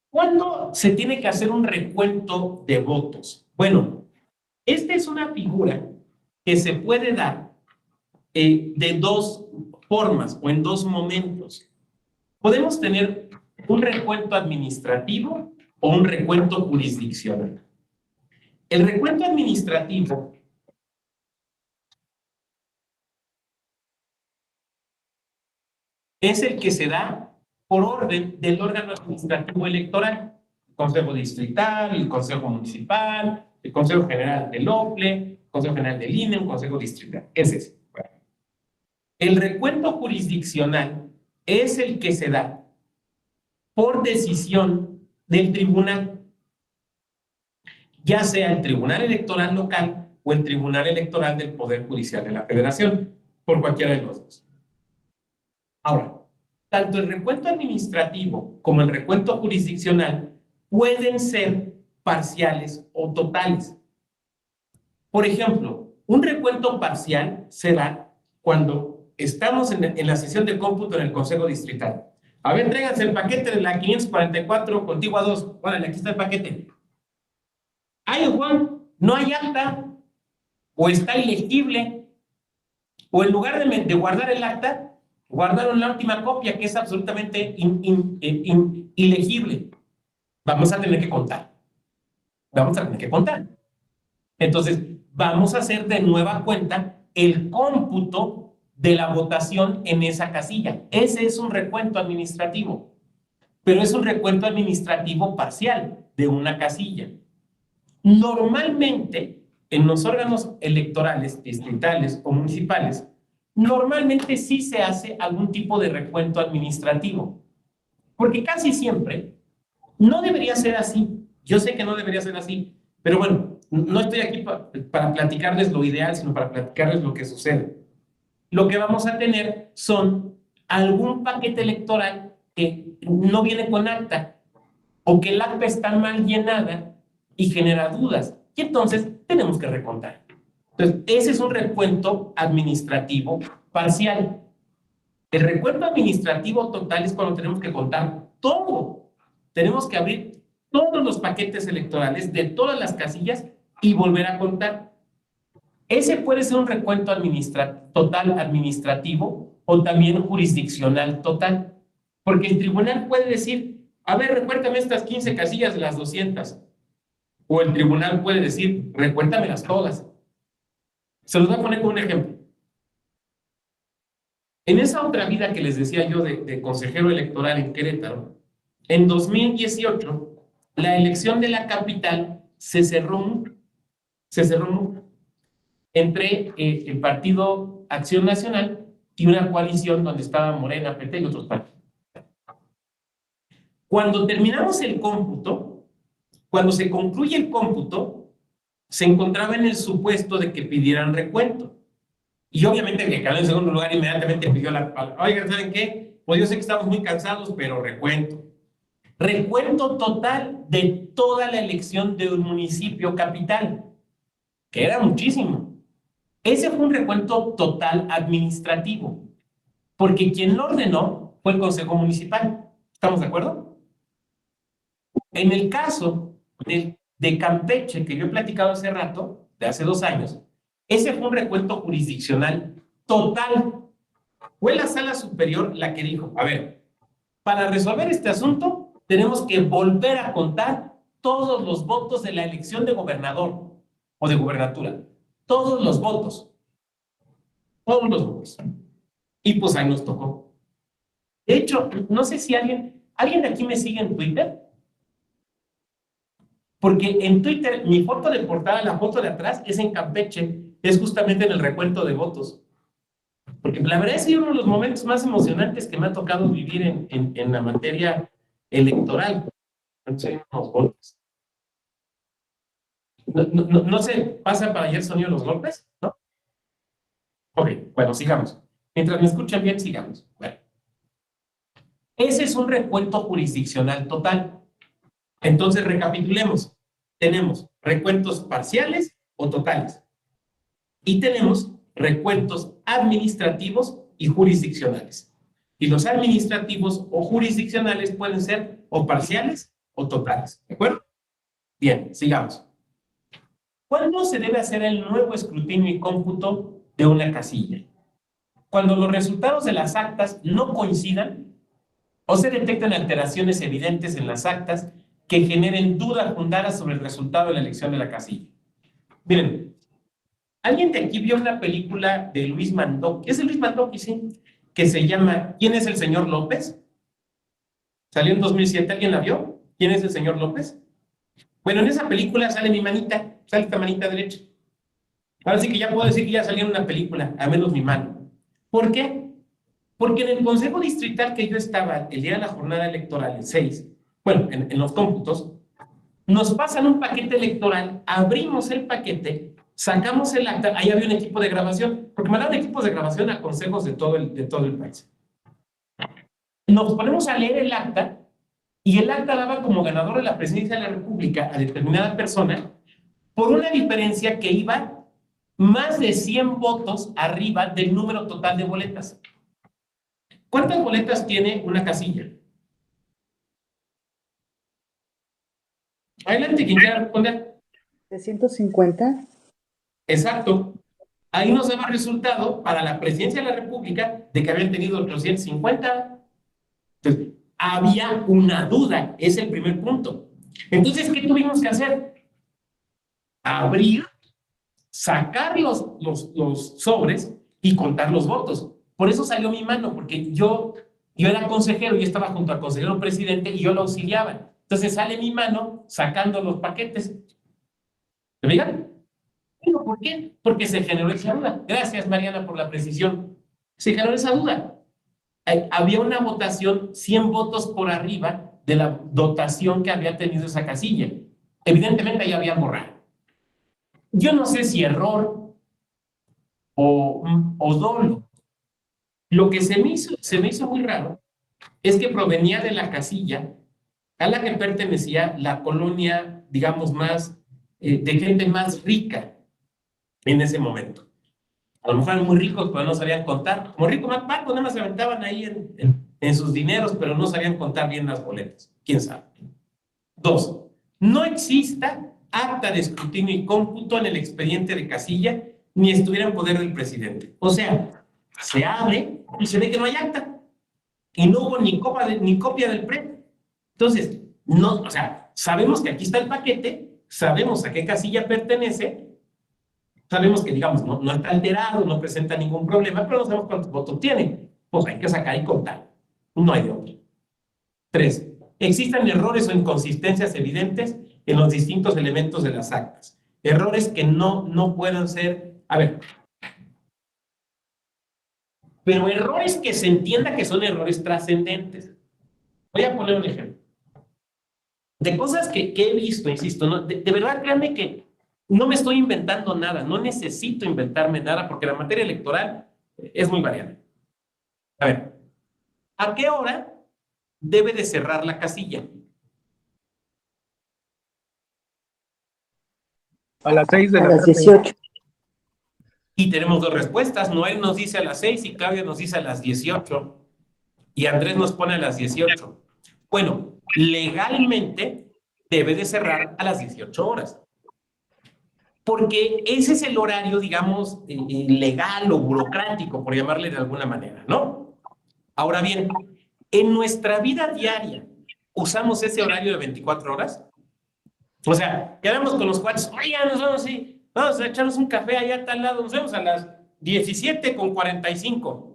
¿Cuándo se tiene que hacer un recuento de votos? Bueno, esta es una figura que se puede dar de dos formas o en dos momentos. Podemos tener un recuento administrativo o un recuento jurisdiccional. El recuento administrativo es el que se da por orden del órgano administrativo electoral, el Consejo Distrital, el Consejo Municipal, el Consejo General del OFLE, el Consejo General del INE, un Consejo Distrital. Ese es. Bueno. El recuento jurisdiccional es el que se da por decisión del tribunal, ya sea el Tribunal Electoral local o el Tribunal Electoral del Poder Judicial de la Federación, por cualquiera de los dos. Ahora, tanto el recuento administrativo como el recuento jurisdiccional pueden ser parciales o totales. Por ejemplo, un recuento parcial se da cuando estamos en la sesión de cómputo en el Consejo Distrital. A ver, tráiganse el paquete de la 544 contigua 2. Órale, aquí está el paquete. Ay, Juan, no hay acta, o está ilegible, o en lugar de guardar el acta, guardaron la última copia que es absolutamente ilegible. Vamos a tener que contar. Vamos a tener que contar. Entonces, vamos a hacer de nueva cuenta el cómputo de la votación en esa casilla. Ese es un recuento administrativo, pero es un recuento administrativo parcial de una casilla. Normalmente, en los órganos electorales, distritales o municipales, normalmente sí se hace algún tipo de recuento administrativo, porque casi siempre no debería ser así. Yo sé que no debería ser así, pero bueno, no estoy aquí para platicarles lo ideal, sino para platicarles lo que sucede. Lo que vamos a tener son algún paquete electoral que no viene con acta o que el acta está mal llenada y genera dudas. Y entonces tenemos que recontar. Entonces, ese es un recuento administrativo parcial. El recuento administrativo total es cuando tenemos que contar todo. Tenemos que abrir todos los paquetes electorales de todas las casillas y volver a contar. Ese puede ser un recuento total administrativo o también jurisdiccional total. Porque el tribunal puede decir, a ver, recuéntame estas 15 casillas de las 200. O el tribunal puede decir, recuéntamelas todas. Se los voy a poner como un ejemplo. En esa otra vida que les decía yo de consejero electoral en Querétaro, en 2018, la elección de la capital se cerró entre el Partido Acción Nacional y una coalición donde estaba Morena, PT y otros partidos. Cuando terminamos el cómputo, cuando se concluye el cómputo, se encontraba en el supuesto de que pidieran recuento. Y obviamente el que quedó en segundo lugar inmediatamente pidió la palabra. Oigan, ¿saben qué? Pues yo sé que estamos muy cansados, pero recuento. Recuento total de toda la elección de un municipio capital, que era muchísimo. Ese fue un recuento total administrativo, porque quien lo ordenó fue el Consejo Municipal. ¿Estamos de acuerdo? En el caso de Campeche, que yo he platicado hace rato, de hace 2 años, ese fue un recuento jurisdiccional total. Fue la sala superior la que dijo, a ver, para resolver este asunto, tenemos que volver a contar todos los votos de la elección de gobernador o de gubernatura. Todos los votos. Todos los votos. Y pues ahí nos tocó. De hecho, no sé si alguien de aquí me sigue en Twitter. Porque en Twitter, mi foto de portada, la foto de atrás, es en Campeche. Es justamente en el recuento de votos. Porque la verdad es que uno de los momentos más emocionantes que me ha tocado vivir en la materia electoral. Unos golpes. No se pasa para ayer sonido los golpes, ¿no? Ok, bueno, sigamos. Mientras me escuchan bien, sigamos. Bueno. Ese es un recuento jurisdiccional total. Entonces, recapitulemos. Tenemos recuentos parciales o totales. Y tenemos recuentos administrativos y jurisdiccionales. Y los administrativos o jurisdiccionales pueden ser o parciales o totales. ¿De acuerdo? Bien, sigamos. ¿Cuándo se debe hacer el nuevo escrutinio y cómputo de una casilla? Cuando los resultados de las actas no coincidan o se detectan alteraciones evidentes en las actas que generen dudas fundadas sobre el resultado de la elección de la casilla. Miren, ¿alguien de aquí vio una película de Luis Mandoki? Es de Luis Mandoki, sí, que se llama ¿Quién es el señor López? Salió en 2007, ¿alguien la vio? ¿Quién es el señor López? Bueno, en esa película sale mi manita, sale esta manita derecha. Ahora sí que ya puedo decir que ya salió en una película, a menos mi mano. ¿Por qué? Porque en el Consejo Distrital que yo estaba el día de la jornada electoral, el 6, bueno, en los cómputos, nos pasan un paquete electoral, abrimos el paquete, sacamos el acta, ahí había un equipo de grabación, porque mandaban equipos de grabación a consejos de todo el país. Nos ponemos a leer el acta y el acta daba como ganador de la presidencia de la República a determinada persona por una diferencia que iba más de 100 votos arriba del número total de boletas. ¿Cuántas boletas tiene una casilla? Adelante, quien quiera responder. 350. Exacto. Ahí nos daba resultado para la presidencia de la República de que habían tenido 850. Entonces, había una duda, es el primer punto. Entonces, ¿qué tuvimos que hacer? Abrir, sacar los sobres y contar los votos. Por eso salió mi mano, porque yo era consejero, yo estaba junto al consejero presidente y yo lo auxiliaba. Entonces sale mi mano sacando los paquetes. ¿Me digan? Bueno, ¿por qué? Porque se generó esa duda. Gracias, Mariana, por la precisión. Se generó esa duda. Había una votación 100 votos por arriba de la dotación que había tenido esa casilla. Evidentemente ahí había borrado. Yo no sé si error o dolo. Lo que se me hizo muy raro es que provenía de la casilla a la que pertenecía la colonia, digamos, más de gente más rica en ese momento. A lo mejor eran muy ricos, pero no sabían contar. Como rico más paco, nada más se aventaban ahí en sus dineros, pero no sabían contar bien las boletas. ¿Quién sabe? 2. No exista acta de escrutinio y cómputo en el expediente de casilla, ni estuviera en poder del presidente. O sea, se abre y se ve que no hay acta. Y no hubo ni copia del PRE. Entonces, no, o sea, sabemos que aquí está el paquete, sabemos a qué casilla pertenece, sabemos que, digamos, no está alterado, no presenta ningún problema, pero no sabemos cuántos votos tiene. Pues hay que sacar y contar. No hay de otro. 3. Existen errores o inconsistencias evidentes en los distintos elementos de las actas. Errores que no puedan ser... A ver. Pero errores que se entienda que son errores trascendentes. Voy a poner un ejemplo. De cosas que he visto, insisto, ¿no? De verdad, créanme que no me estoy inventando nada, no necesito inventarme nada porque la materia electoral es muy variable. A ver, ¿a qué hora debe de cerrar la casilla? A las 6 de A la las tarde. 18. Y tenemos dos respuestas. Noel nos dice a las 6 y Claudia nos dice a las 18. Y Andrés nos pone a las 18. Bueno, legalmente debe de cerrar a las 18 horas. Porque ese es el horario, digamos, legal o burocrático, por llamarle de alguna manera, ¿no? Ahora bien, en nuestra vida diaria, ¿usamos ese horario de 24 horas? O sea, quedamos con los cuates, oigan, vamos a echarnos un café allá a tal lado, nos vemos a las 17:45.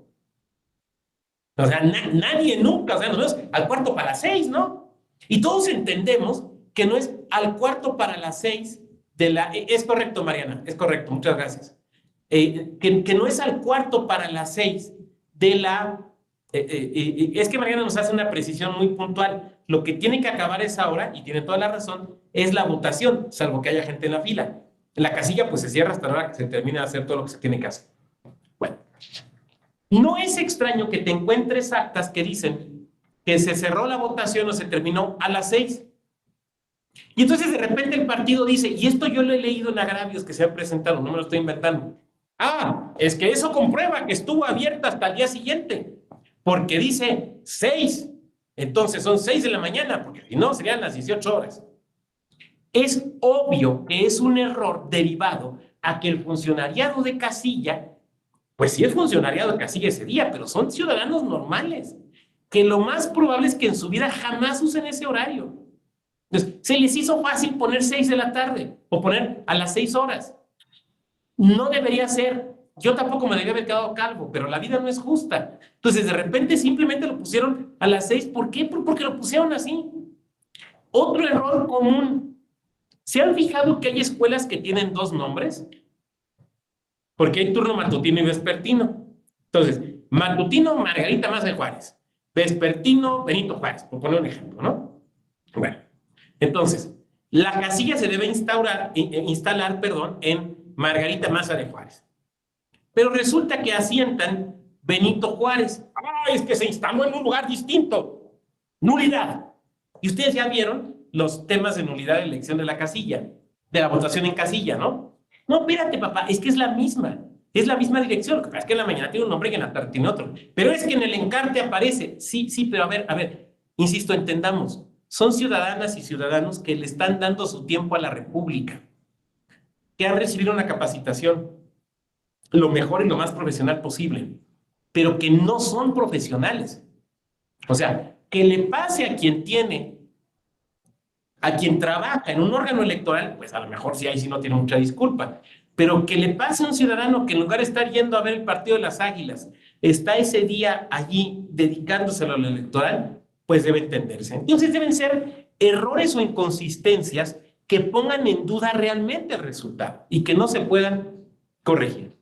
O sea, nadie nunca, o sea, nos vemos al cuarto para las 6, ¿no? Y todos entendemos que no es al cuarto para las 6 de la... Es correcto, Mariana, es correcto, muchas gracias. Que no es al cuarto para las 6 de la... es que Mariana nos hace una precisión muy puntual. Lo que tiene que acabar esa hora, y tiene toda la razón, es la votación, salvo que haya gente en la fila. La casilla pues se cierra hasta la hora que se termina de hacer todo lo que se tiene que hacer. Bueno, no es extraño que te encuentres actas que dicen que se cerró la votación o se terminó a las 6. Y entonces de repente el partido dice, y esto yo lo he leído en agravios que se han presentado, no me lo estoy inventando. Ah, es que eso comprueba que estuvo abierta hasta el día siguiente, porque dice 6. Entonces son 6 de la mañana, porque si no serían las 18 horas. Es obvio que es un error derivado a que el funcionariado de casilla, pues sí es funcionariado de casilla ese día, pero son ciudadanos normales, que lo más probable es que en su vida jamás usen ese horario. Entonces, se les hizo fácil poner 6 de la tarde o poner a las 6 horas. No debería ser. Yo tampoco me debía haber quedado calvo, pero la vida no es justa. Entonces, de repente simplemente lo pusieron a las 6. ¿Por qué? Porque lo pusieron así. Otro error común. ¿Se han fijado que hay escuelas que tienen 2 nombres? Porque hay turno matutino y vespertino. Entonces, matutino, Margarita Maza de Juárez. Vespertino, Benito Juárez, por poner un ejemplo, ¿no? Bueno, entonces, la casilla se debe instalar, en Margarita Maza de Juárez. Pero resulta que asientan Benito Juárez. ¡Ay, es que se instaló en un lugar distinto! Nulidad. Y ustedes ya vieron los temas de nulidad de elección de la casilla, de la votación en casilla, ¿no? No, espérate, papá, es que es la misma dirección. Lo que pasa es que en la mañana tiene un nombre y en la tarde tiene otro. Pero es que en el encarte aparece. Sí, pero a ver, insisto, entendamos. Son ciudadanas y ciudadanos que le están dando su tiempo a la República, que han recibido una capacitación lo mejor y lo más profesional posible, pero que no son profesionales. O sea, que le pase a quien trabaja en un órgano electoral, pues a lo mejor sí, ahí sí no tiene mucha disculpa, pero que le pase a un ciudadano que en lugar de estar yendo a ver el partido de las Águilas, está ese día allí dedicándoselo al electoral, pues debe entenderse. Entonces deben ser errores o inconsistencias que pongan en duda realmente el resultado y que no se puedan corregir.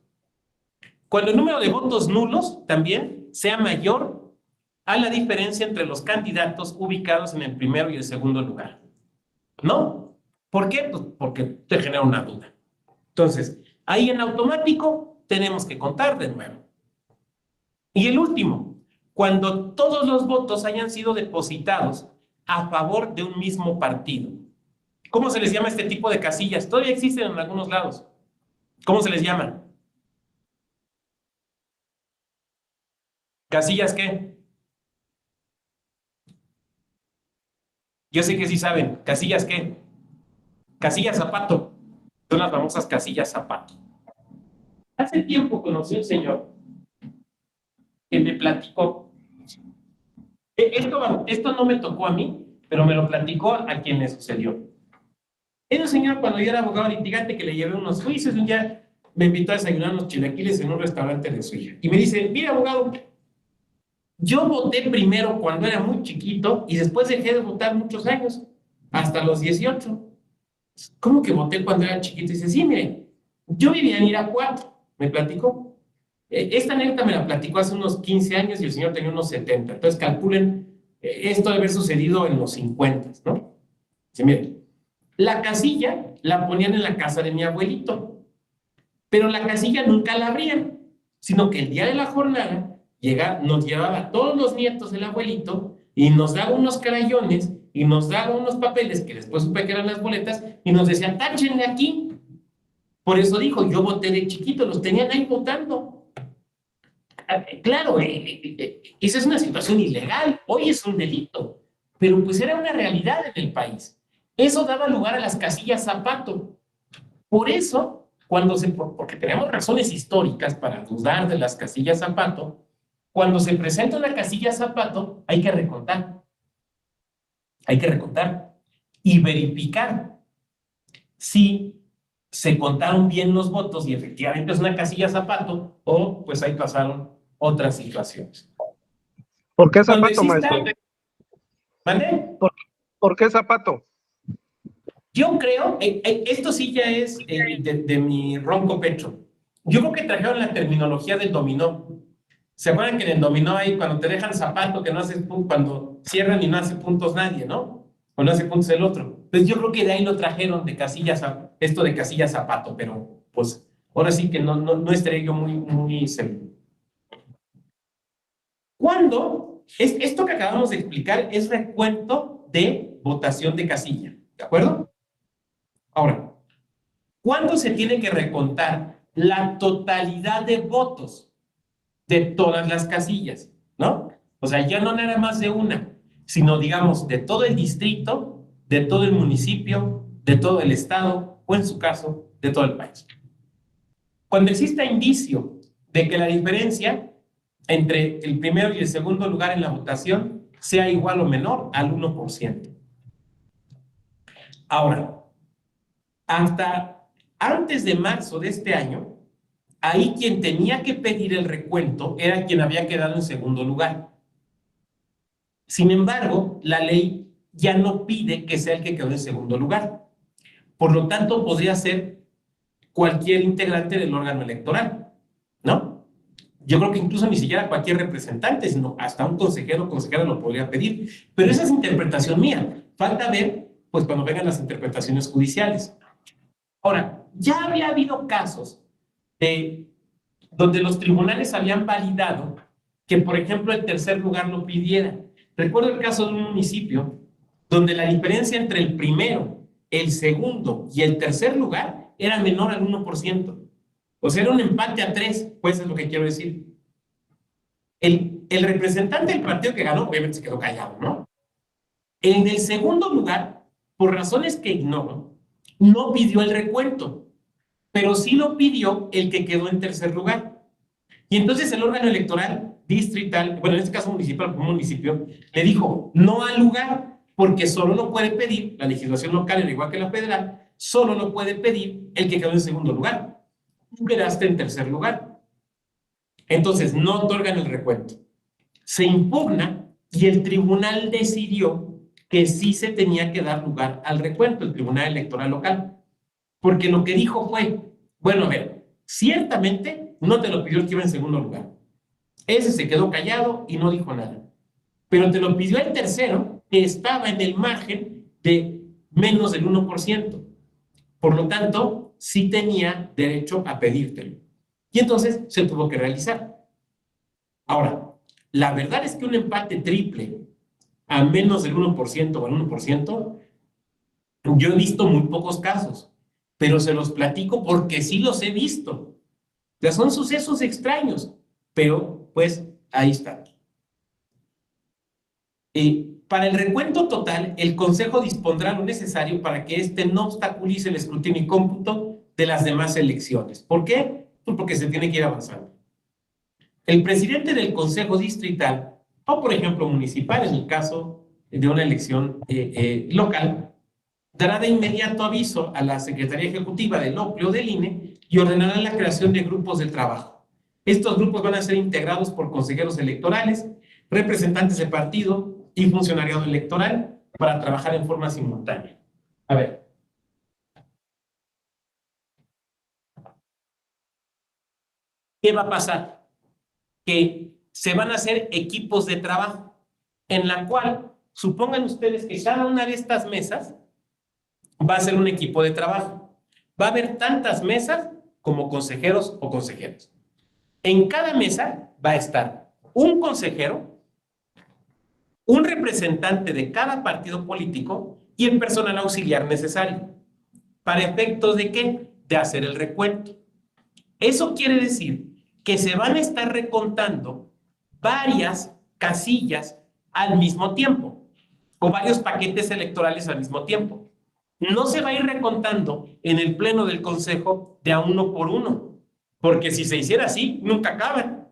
Cuando el número de votos nulos también sea mayor a la diferencia entre los candidatos ubicados en el primero y el segundo lugar. ¿No? ¿Por qué? Pues porque te genera una duda. Entonces, ahí en automático tenemos que contar de nuevo. Y el último, cuando todos los votos hayan sido depositados a favor de un mismo partido. ¿Cómo se les llama este tipo de casillas? Todavía existen en algunos lados. ¿Cómo se les llama? ¿Casillas qué? Yo sé que sí saben. ¿Casillas qué? Casillas zapato. Son las famosas casillas zapato. Hace tiempo conocí a un señor que me platicó. Esto no me tocó a mí, pero me lo platicó a quien le sucedió. Era un señor cuando yo era abogado litigante que le llevé unos juicios. Un día me invitó a desayunar unos chilaquiles en un restaurante de su hija. Y me dice, mira, abogado, yo voté primero cuando era muy chiquito y después dejé de votar muchos años, hasta los 18. ¿Cómo que voté cuando era chiquito? Y dice, sí, mire, yo vivía en Irapuato, me platicó. Esta anécdota me la platicó hace unos 15 años y el señor tenía unos 70. Entonces calculen, esto debe haber sucedido en los 50, ¿no? Dice, mire, la casilla la ponían en la casa de mi abuelito, pero la casilla nunca la abrían, sino que el día de la jornada nos llevaba a todos los nietos del abuelito y nos daba unos crayones y nos daba unos papeles que después supe que eran las boletas y nos decían, táchenle aquí. Por eso dijo, yo voté de chiquito, los tenían ahí votando. Claro, esa es una situación ilegal, hoy es un delito, pero pues era una realidad en el país. Eso daba lugar a las casillas zapato. Por eso, porque tenemos razones históricas para dudar de las casillas zapato, cuando se presenta una casilla zapato, hay que recontar. Hay que recontar y verificar si se contaron bien los votos y efectivamente es una casilla zapato o pues ahí pasaron otras situaciones. ¿Por qué zapato, maestro? ¿Vale? ¿Por qué zapato? Yo creo, esto sí ya es de mi ronco pecho. Yo creo que trajeron la terminología del dominó. ¿Se acuerdan que en el dominó ahí cuando te dejan zapato, que no haces puntos, cuando cierran y no hace puntos nadie, ¿no? O no hace puntos el otro. Pues yo creo que de ahí lo trajeron de casillas, esto de casillas zapato, pero pues ahora sí que no estaría yo muy seguro. Cuando, esto que acabamos de explicar es recuento de votación de casilla, ¿de acuerdo? Ahora, ¿cuándo se tiene que recontar la totalidad de votos de todas las casillas? ¿No? O sea, ya no nada más de una. sino digamos de todo el distrito, de todo el municipio, de todo el estado o en su caso, de todo el país. Cuando exista indicio de que la diferencia entre el primero y el segundo lugar en la votación sea igual o menor al 1%. Ahora, hasta antes de marzo de este año, ahí quien tenía que pedir el recuento era quien había quedado en segundo lugar. Sin embargo, la ley ya no pide que sea el que quedó en segundo lugar. Por lo tanto, podría ser cualquier integrante del órgano electoral, ¿no? Yo creo que incluso ni siquiera cualquier representante, sino hasta un consejero o consejera lo podría pedir. Pero esa es interpretación mía. Falta ver, pues, cuando vengan las interpretaciones judiciales. Ahora, ya había habido casos donde los tribunales habían validado que, por ejemplo, el tercer lugar lo pidiera. Recuerdo el caso de un municipio donde la diferencia entre el primero, el segundo y el tercer lugar era menor al 1%. O sea, era un empate a 3, pues es lo que quiero decir. El representante del partido que ganó, obviamente se quedó callado, ¿no? El del segundo lugar, por razones que ignoro, no pidió el recuento, pero sí lo pidió el que quedó en tercer lugar. Y entonces el órgano electoral distrital, bueno, en este caso municipal, como municipio, le dijo no al lugar, porque solo lo puede pedir, la legislación local, al igual que la federal, solo lo puede pedir el que quedó en segundo lugar. Tú quedaste en tercer lugar. Entonces no otorgan el recuento. Se impugna y el tribunal decidió que sí se tenía que dar lugar al recuento, el tribunal electoral local. Porque lo que dijo fue, bueno, a ver, ciertamente no te lo pidió el que iba en segundo lugar. Ese se quedó callado y no dijo nada. Pero te lo pidió el tercero, que estaba en el margen de menos del 1%. Por lo tanto, sí tenía derecho a pedírtelo. Y entonces se tuvo que realizar. Ahora, la verdad es que un empate triple a menos del 1% o al 1%, yo he visto muy pocos casos, pero se los platico porque sí los he visto. O sea, son sucesos extraños, pero pues ahí está. Para el recuento total, el Consejo dispondrá lo necesario para que éste no obstaculice el escrutinio y cómputo de las demás elecciones. ¿Por qué? Pues porque se tiene que ir avanzando. El presidente del Consejo Distrital, o por ejemplo municipal, en el caso de una elección local, dará de inmediato aviso a la Secretaría Ejecutiva del OPLE o del INE y ordenará la creación de grupos de trabajo. Estos grupos van a ser integrados por consejeros electorales, representantes de partido y funcionariado electoral para trabajar en forma simultánea. A ver. ¿Qué va a pasar? Que se van a hacer equipos de trabajo en la cual, supongan ustedes que cada una de estas mesas va a ser un equipo de trabajo. Va a haber tantas mesas como consejeros o consejeras. En cada mesa va a estar un consejero, un representante de cada partido político y el personal auxiliar necesario. ¿Para efectos de qué? De hacer el recuento. Eso quiere decir que se van a estar recontando varias casillas al mismo tiempo o varios paquetes electorales al mismo tiempo. No se va a ir recontando en el pleno del consejo de a uno por uno, porque si se hiciera así, nunca acaban.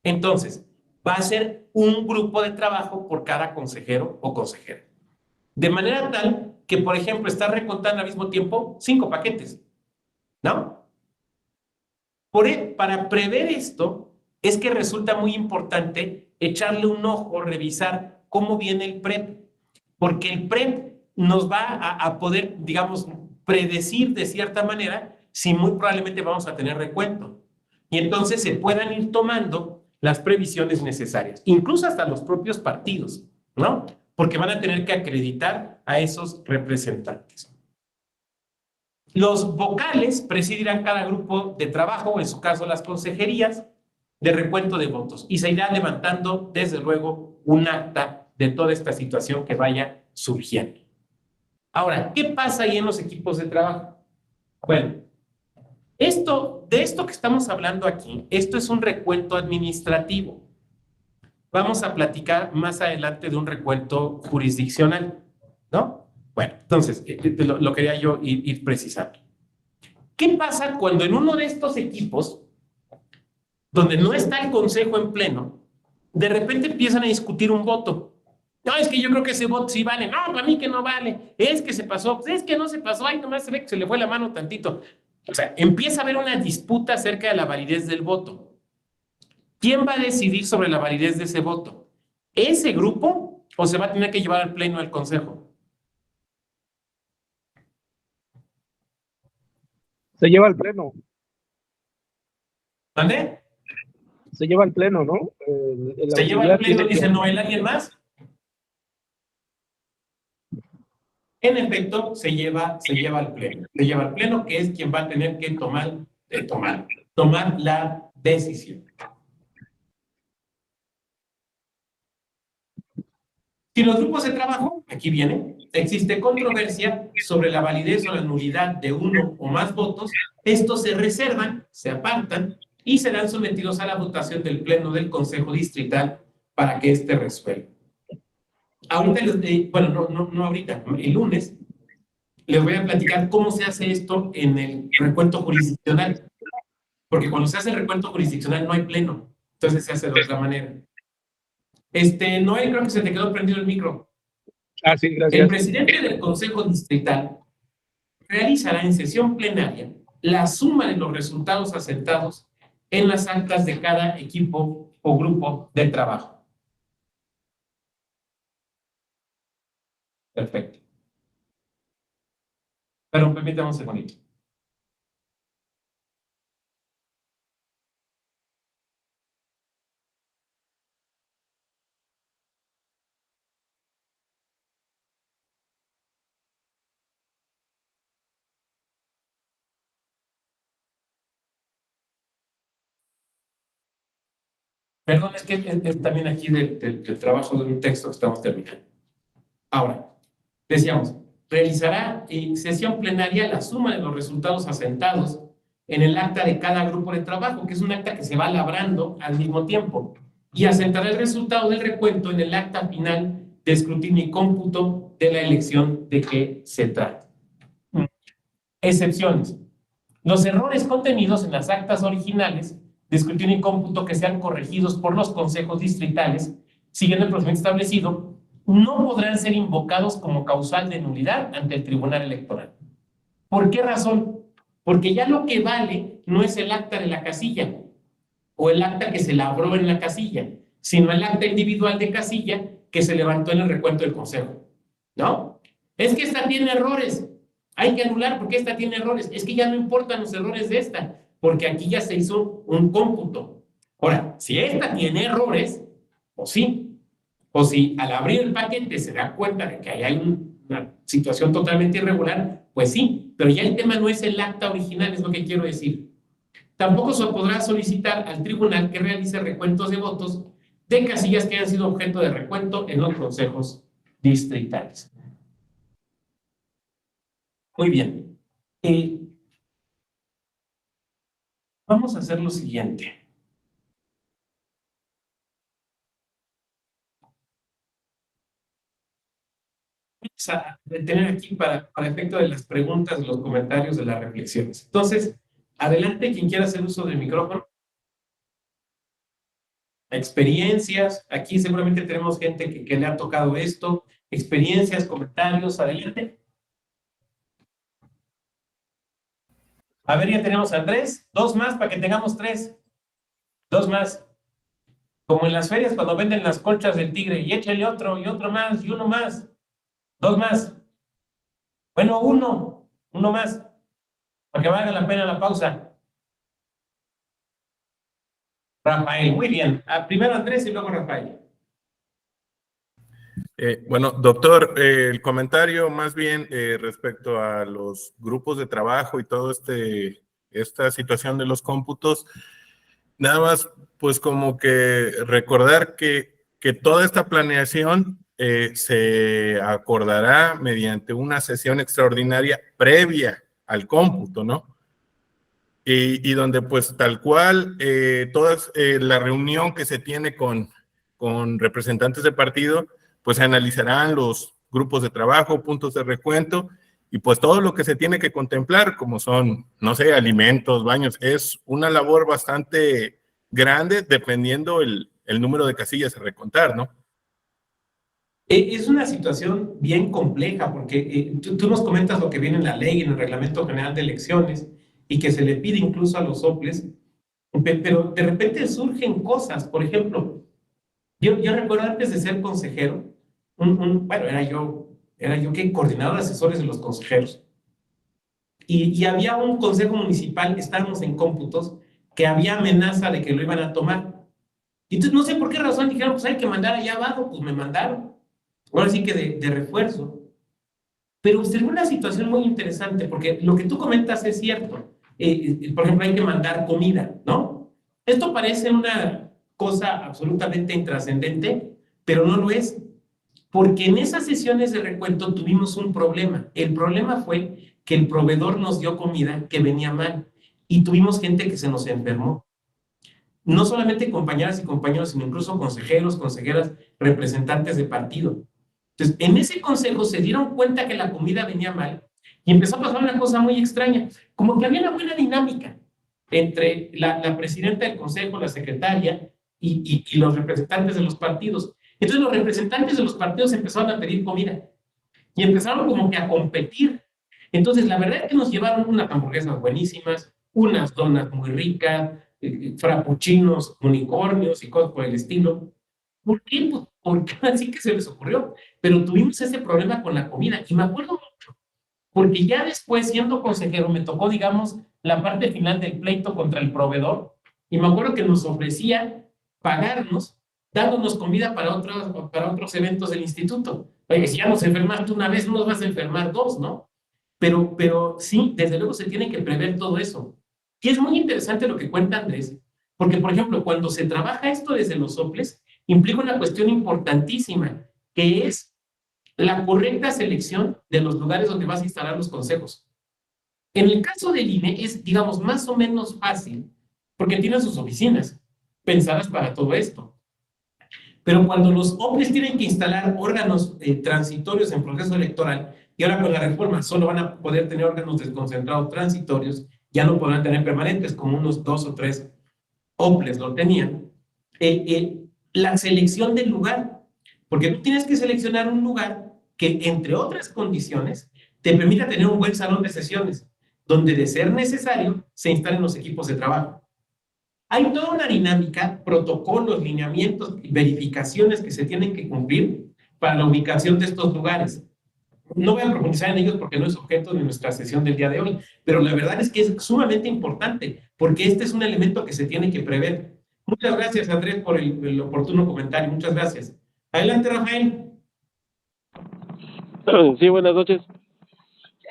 Entonces, va a ser un grupo de trabajo por cada consejero o consejera. De manera tal que, por ejemplo, está recontando al mismo tiempo 5 paquetes, ¿no? Para prever esto, es que resulta muy importante echarle un ojo, revisar cómo viene el PREP, porque el PREP nos va a poder, digamos, predecir de cierta manera si muy probablemente vamos a tener recuento. Y entonces se puedan ir tomando las previsiones necesarias, incluso hasta los propios partidos, ¿no? Porque van a tener que acreditar a esos representantes. Los vocales presidirán cada grupo de trabajo, en su caso las consejerías, de recuento de votos, y se irá levantando, desde luego, un acta de toda esta situación que vaya surgiendo. Ahora, ¿qué pasa ahí en los equipos de trabajo? Bueno, de esto que estamos hablando aquí, esto es un recuento administrativo. vamos a platicar más adelante de un recuento jurisdiccional, ¿no? Bueno, entonces, lo quería yo ir precisando. ¿Qué pasa cuando en uno de estos equipos, donde no está el consejo en pleno, de repente empiezan a discutir un voto? No, es que yo creo que ese voto sí vale. No, para mí que no vale. Es que se pasó. Pues es que no se pasó. Ay, nomás se ve que se le fue la mano tantito. O sea, empieza a haber una disputa acerca de la validez del voto. ¿Quién va a decidir sobre la validez de ese voto? ¿Ese grupo o se va a tener que llevar al pleno del consejo? Se lleva al pleno. ¿Mande? Se lleva al pleno, ¿no? La ¿Se lleva al autoridad pleno, tiene dice que- Noel, alguien más? En efecto, se lleva al pleno. Se lleva al pleno, que es quien va a tener que tomar la decisión. Si los grupos de trabajo, aquí viene, existe controversia sobre la validez o la nulidad de uno o más votos, estos se reservan, se apartan y serán sometidos a la votación del pleno del Consejo Distrital para que éste resuelva. Ahorita, bueno, no ahorita, el lunes, les voy a platicar cómo se hace esto en el recuento jurisdiccional. Porque cuando se hace el recuento jurisdiccional no hay pleno. Entonces se hace de otra manera. Noel, creo que se te quedó prendido el micro. Ah, sí, El gracias. presidente del Consejo Distrital realizará en sesión plenaria la suma de los resultados asentados en las actas de cada equipo o grupo de trabajo. Perfecto. Pero permítame un segundito. Perdón, es que es también aquí del trabajo de un texto que estamos terminando. Ahora, decíamos, realizará en sesión plenaria la suma de los resultados asentados en el acta de cada grupo de trabajo, que es un acta que se va labrando al mismo tiempo, y asentará el resultado del recuento en el acta final de escrutinio y cómputo de la elección de que se trata. Excepciones. Los errores contenidos en las actas originales de escrutinio y cómputo que sean corregidos por los consejos distritales, siguiendo el procedimiento establecido, no podrán ser invocados como causal de nulidad ante el Tribunal Electoral. ¿Por qué razón? Porque ya lo que vale no es el acta de la casilla o el acta que se labró en la casilla, sino el acta individual de casilla que se levantó en el recuento del consejo. ¿No? Es que esta tiene errores. Hay que anular porque esta tiene errores. Es que ya no importan los errores de esta, porque aquí ya se hizo un cómputo. Ahora, si esta tiene errores, o sí, o si al abrir el paquete se da cuenta de que ahí hay una situación totalmente irregular, pues sí, pero ya el tema no es el acta original, es lo que quiero decir. Tampoco se podrá solicitar al tribunal que realice recuentos de votos de casillas que hayan sido objeto de recuento en los consejos distritales. Muy bien. Vamos a hacer lo siguiente. Vamos a detener aquí para efecto de las preguntas, de los comentarios, de las reflexiones. Entonces, adelante quien quiera hacer uso del micrófono. Experiencias, aquí seguramente tenemos gente que le ha tocado esto. Experiencias, comentarios, adelante. A ver, ya tenemos a Andrés. Dos más para que tengamos tres. Dos más. Como en las ferias cuando venden las colchas del tigre. Y échale otro, y otro más, y uno más. Dos más. Bueno, uno más, para que valga la pena la pausa. Rafael, muy bien. Primero Andrés y luego Rafael. Bueno, doctor, el comentario más bien respecto a los grupos de trabajo y todo esta situación de los cómputos, nada más pues como que recordar que toda esta planeación se acordará mediante una sesión extraordinaria previa al cómputo, ¿no? Y donde pues tal cual toda la reunión que se tiene con con representantes de partido, pues se analizarán los grupos de trabajo, puntos de recuento, y pues todo lo que se tiene que contemplar, como son, no sé, alimentos, baños, es una labor bastante grande dependiendo el número de casillas a recontar, ¿no? Es una situación bien compleja porque tú nos comentas lo que viene en la ley, en el Reglamento General de Elecciones, y que se le pide incluso a los soples, pero de repente surgen cosas. Por ejemplo, yo recuerdo antes de ser consejero, bueno, era yo que coordinador de asesores de los consejeros, y había un consejo municipal, estábamos en cómputos, que había amenaza de que lo iban a tomar. Y entonces no sé por qué razón dijeron, pues hay que mandar allá abajo, pues me mandaron. Ahora sí que de refuerzo. Pero sería una situación muy interesante, porque lo que tú comentas es cierto. Por ejemplo, hay que mandar comida, ¿no? Esto parece una cosa absolutamente intrascendente, pero no lo es, porque en esas sesiones de recuento tuvimos un problema. El problema fue que el proveedor nos dio comida que venía mal y tuvimos gente que se nos enfermó. No solamente compañeras y compañeros, sino incluso consejeros, consejeras, representantes de partido. Entonces, en ese consejo se dieron cuenta que la comida venía mal y empezó a pasar una cosa muy extraña, como que había una buena dinámica entre la presidenta del consejo, la secretaria y los representantes de los partidos. Entonces, los representantes de los partidos empezaron a pedir comida y empezaron como que a competir. Entonces, la verdad es que nos llevaron unas hamburguesas buenísimas, unas donas muy ricas, frappuccinos, unicornios y cosas por el estilo. ¿Por qué? Pues porque así que se les ocurrió. Pero tuvimos ese problema con la comida. Y me acuerdo mucho, porque ya después, siendo consejero, me tocó, digamos, la parte final del pleito contra el proveedor. Y me acuerdo que nos ofrecía pagarnos, dándonos comida para otros eventos del instituto. Oye, si ya nos enfermaste una vez, no nos vas a enfermar dos, ¿no? Pero sí, desde luego se tiene que prever todo eso. Y es muy interesante lo que cuenta Andrés, porque, por ejemplo, cuando se trabaja esto desde los soples, implica una cuestión importantísima, que es la correcta selección de los lugares donde vas a instalar los consejos. En el caso del INE es, digamos, más o menos fácil, porque tiene sus oficinas pensadas para todo esto. Pero cuando los OPLES tienen que instalar órganos transitorios en proceso electoral, y ahora con la reforma solo van a poder tener órganos desconcentrados transitorios, ya no podrán tener permanentes, como unos 2 o 3 OPLES lo tenían, la selección del lugar, porque tú tienes que seleccionar un lugar que, entre otras condiciones, te permita tener un buen salón de sesiones, donde de ser necesario se instalen los equipos de trabajo. Hay toda una dinámica, protocolos, lineamientos, verificaciones que se tienen que cumplir para la ubicación de estos lugares. No voy a profundizar en ellos porque no es objeto de nuestra sesión del día de hoy, pero la verdad es que es sumamente importante porque este es un elemento que se tiene que prever. Muchas gracias, Andrés, por el oportuno comentario. Muchas gracias. Adelante, Rafael. Sí, buenas noches.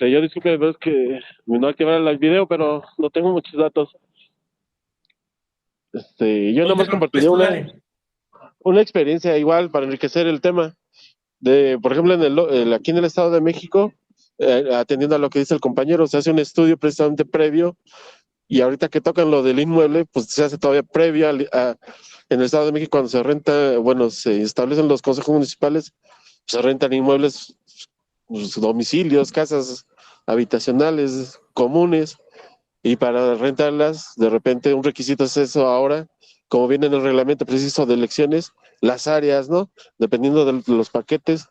Yo disculpe, pero es que no activaron el video, pero no tengo muchos datos. Yo nomás compartiría una experiencia igual para enriquecer el tema. Por ejemplo, aquí en el Estado de México, atendiendo a lo que dice el compañero, se hace un estudio precisamente previo, y ahorita que tocan lo del inmueble, pues se hace todavía previo en el Estado de México cuando se renta, bueno, se establecen los consejos municipales, se rentan inmuebles, pues, domicilios, casas habitacionales comunes, y para rentarlas, de repente un requisito es eso ahora, como viene en el reglamento preciso de elecciones, las áreas, ¿no? Dependiendo de los paquetes,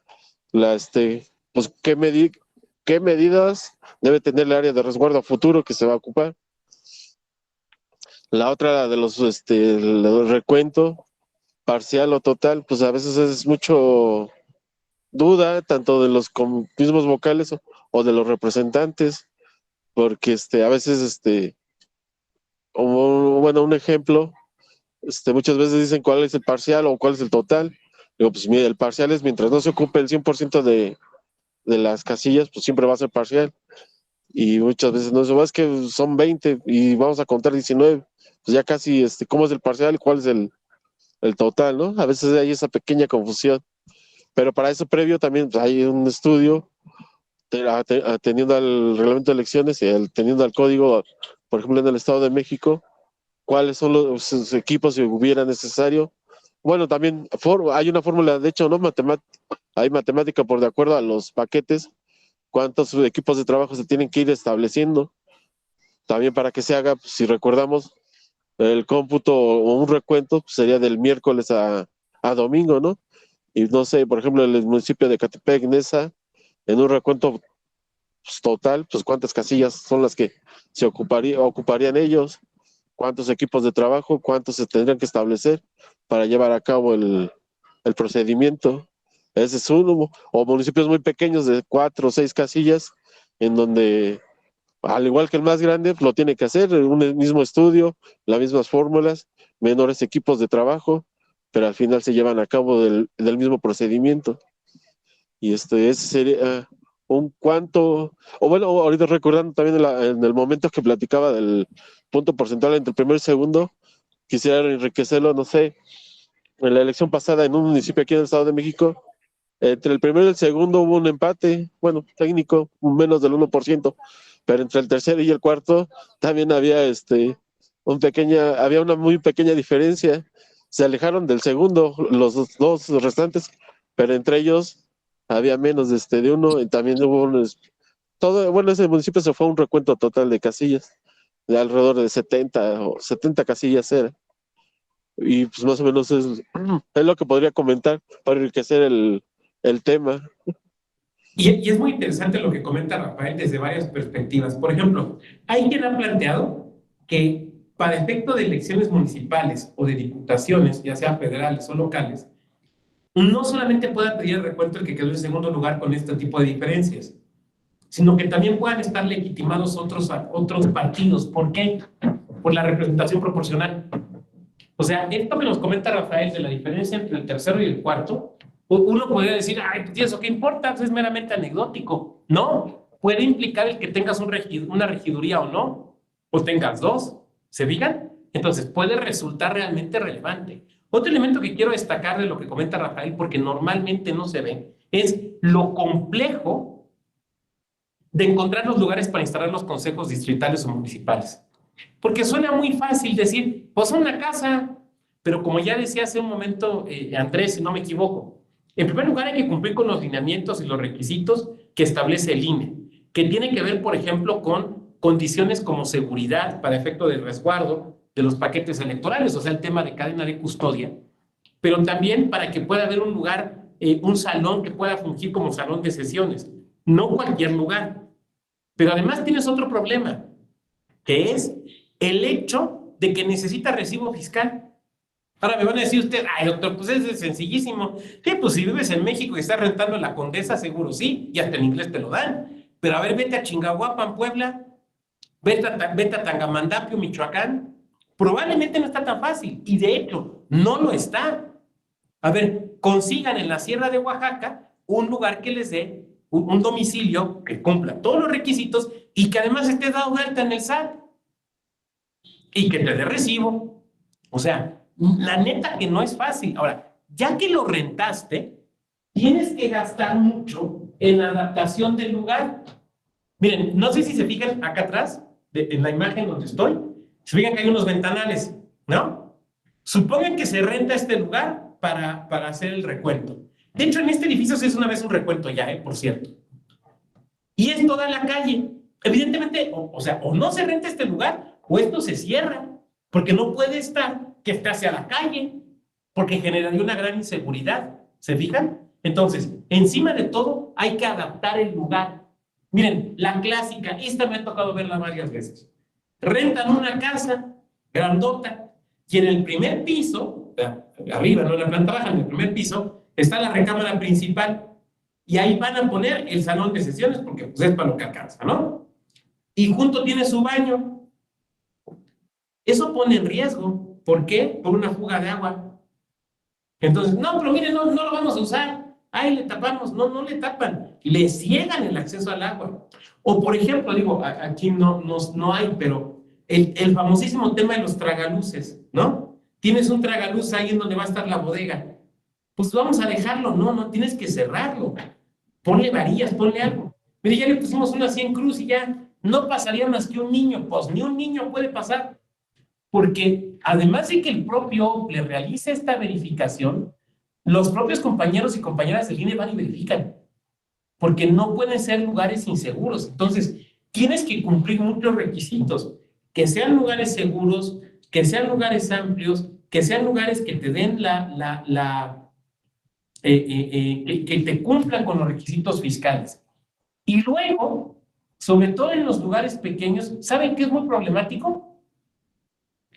pues qué medidas debe tener el área de resguardo a futuro que se va a ocupar. La otra de el recuento parcial o total, pues a veces es mucho duda, tanto de los mismos vocales o de los representantes, porque a veces, bueno, un ejemplo, muchas veces dicen cuál es el parcial o cuál es el total. Digo, pues mire, el parcial es mientras no se ocupe el 100% de las casillas, pues siempre va a ser parcial. Y muchas veces no, es que son 20 y vamos a contar 19, pues ya casi, ¿cómo es el parcial y cuál es el total, no? A veces hay esa pequeña confusión. Pero para eso previo también pues, hay un estudio atendiendo al reglamento de elecciones y atendiendo al código, por ejemplo, en el Estado de México, cuáles son los equipos si hubiera necesario bueno, también hay una fórmula, de hecho, ¿no? Hay matemática por de acuerdo a los paquetes, cuántos equipos de trabajo se tienen que ir estableciendo. También para que se haga, pues, si recordamos, el cómputo o un recuento pues, sería del miércoles a domingo, ¿no? Y no sé, por ejemplo, en el municipio de Catepec, Nesa, en un recuento pues, total, pues cuántas casillas son las que ocuparían ellos, cuántos equipos de trabajo, cuántos se tendrían que establecer para llevar a cabo el procedimiento. Ese es uno, o municipios muy pequeños de 4 o 6 casillas, en donde, al igual que el más grande, lo tiene que hacer, un mismo estudio, las mismas fórmulas, menores equipos de trabajo, pero al final se llevan a cabo del mismo procedimiento. Y ese sería un cuánto, o bueno, ahorita recordando también en el momento que platicaba del punto porcentual entre el primero y el segundo, quisiera enriquecerlo, no sé, en la elección pasada en un municipio aquí en el Estado de México, entre el primero y el segundo hubo un empate, bueno, técnico, menos del 1%, pero entre el tercero y el cuarto también había había una muy pequeña diferencia. Se alejaron del segundo, los dos restantes, pero entre ellos había menos de uno, y también hubo bueno, ese municipio se fue a un recuento total de casillas, de alrededor de 70 casillas era. Y pues más o menos es lo que podría comentar para enriquecer el tema. Y es muy interesante lo que comenta Rafael desde varias perspectivas. Por ejemplo, hay quien ha planteado que para efecto de elecciones municipales o de diputaciones, ya sea federales o locales, no solamente pueda pedir el recuento el que quedó en segundo lugar con este tipo de diferencias, sino que también puedan estar legitimados otros partidos. ¿Por qué? Por la representación proporcional. O sea, esto que nos comenta Rafael de la diferencia entre el tercero y el cuarto, uno podría decir, ay, pues eso qué importa, pues es meramente anecdótico. No, puede implicar el que tengas una regiduría o no, o tengas dos, ¿se fijan? Entonces puede resultar realmente relevante. Otro elemento que quiero destacar de lo que comenta Rafael, porque normalmente no se ve, es lo complejo de encontrar los lugares para instalar los consejos distritales o municipales. Porque suena muy fácil decir, pues una casa, pero como ya decía hace un momento Andrés, si no me equivoco, en primer lugar hay que cumplir con los lineamientos y los requisitos que establece el INE, que tiene que ver, por ejemplo, con condiciones como seguridad para efecto del resguardo de los paquetes electorales, o sea, el tema de cadena de custodia, pero también para que pueda haber un lugar, un salón que pueda fungir como salón de sesiones, no cualquier lugar. Pero además tienes otro problema, que es el hecho de que necesita recibo fiscal. Ahora me van a decir usted, ay doctor, pues es sencillísimo. Sí, pues si vives en México y estás rentando la Condesa, seguro sí, y hasta en inglés te lo dan. Pero a ver, vete a Chingahuapan, Puebla, vete a Tangamandapio, Michoacán. Probablemente no está tan fácil, y de hecho, no lo está. A ver, consigan en la Sierra de Oaxaca un lugar que les dé un domicilio que cumpla todos los requisitos y que además esté dado de alta en el SAT y que te dé recibo. O sea, la neta que no es fácil. Ahora, ya que lo rentaste, tienes que gastar mucho en la adaptación del lugar. Miren, no sé si se fijan acá atrás, en la imagen donde estoy, se fijan que hay unos ventanales, ¿no? Supongan que se renta este lugar para hacer el recuento. De hecho, en este edificio se hizo una vez un recuento ya, por cierto. Y es toda la calle. Evidentemente, o sea, o no se renta este lugar, o esto se cierra, porque no puede estar que esté hacia la calle, porque generaría una gran inseguridad. ¿Se fijan? Entonces, encima de todo, hay que adaptar el lugar. Miren, la clásica, esta me ha tocado verla varias veces. Rentan una casa grandota, y en el primer piso, arriba, no en la planta baja, en el primer piso, está la recámara principal. Y ahí van a poner el salón de sesiones, porque pues, es para lo que alcanza, ¿no? Y junto tiene su baño. Eso pone en riesgo. ¿Por qué? Por una fuga de agua. Entonces, no, pero miren, no lo vamos a usar. Ahí le tapamos. No, no le tapan. Le ciegan el acceso al agua. O, por ejemplo, digo, aquí no hay, pero el famosísimo tema de los tragaluces, ¿no? Tienes un tragaluz ahí en donde va a estar la bodega. Pues vamos a dejarlo. No, tienes que cerrarlo. Ponle varillas, ponle algo. Mire, ya le pusimos una 100 cruz y ya no pasaría más que un niño. Pues ni un niño puede pasar. porque además de que el propio OPLE realice esta verificación, los propios compañeros y compañeras del INE van y verifican, porque no pueden ser lugares inseguros. Entonces, tienes que cumplir muchos requisitos, que sean lugares seguros, que sean lugares amplios, que sean lugares que te den que te cumplan con los requisitos fiscales. Y luego, sobre todo en los lugares pequeños, ¿saben qué es muy problemático?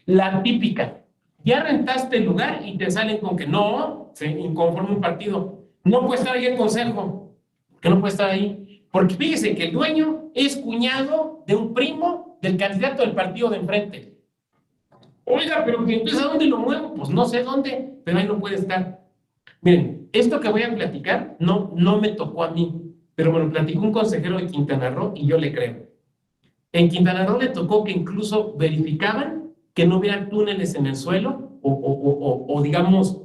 La típica. Ya rentaste el lugar y te salen con que no, se inconforme un partido. No puede estar ahí el consejo. ¿Por qué no puede estar ahí? Porque fíjese que el dueño es cuñado de un primo del candidato del partido de enfrente. Oiga, pero entonces ¿a dónde lo muevo? Pues no sé dónde, pero ahí no puede estar. Miren, esto que voy a platicar no me tocó a mí, pero me lo platicó un consejero de Quintana Roo y yo le creo. En Quintana Roo le tocó que incluso verificaban que no hubiera túneles en el suelo o digamos,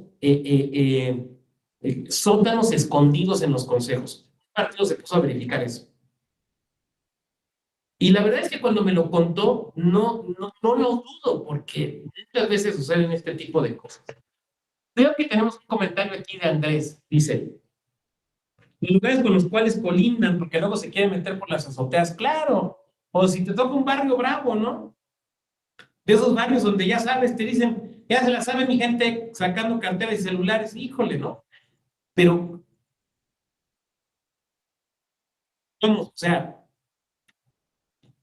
sótanos escondidos en los consejos. El partido se puso a verificar eso. Y la verdad es que cuando me lo contó, no lo dudo, porque muchas veces suceden este tipo de cosas. Veo que tenemos un comentario aquí de Andrés. Dice, los lugares con los cuales colindan, porque luego se quieren meter por las azoteas. Claro, o si te toca un barrio bravo, ¿no? De esos barrios donde ya sabes, te dicen, ya se la sabe mi gente sacando carteras y celulares, híjole, ¿no? Pero, vamos, o sea,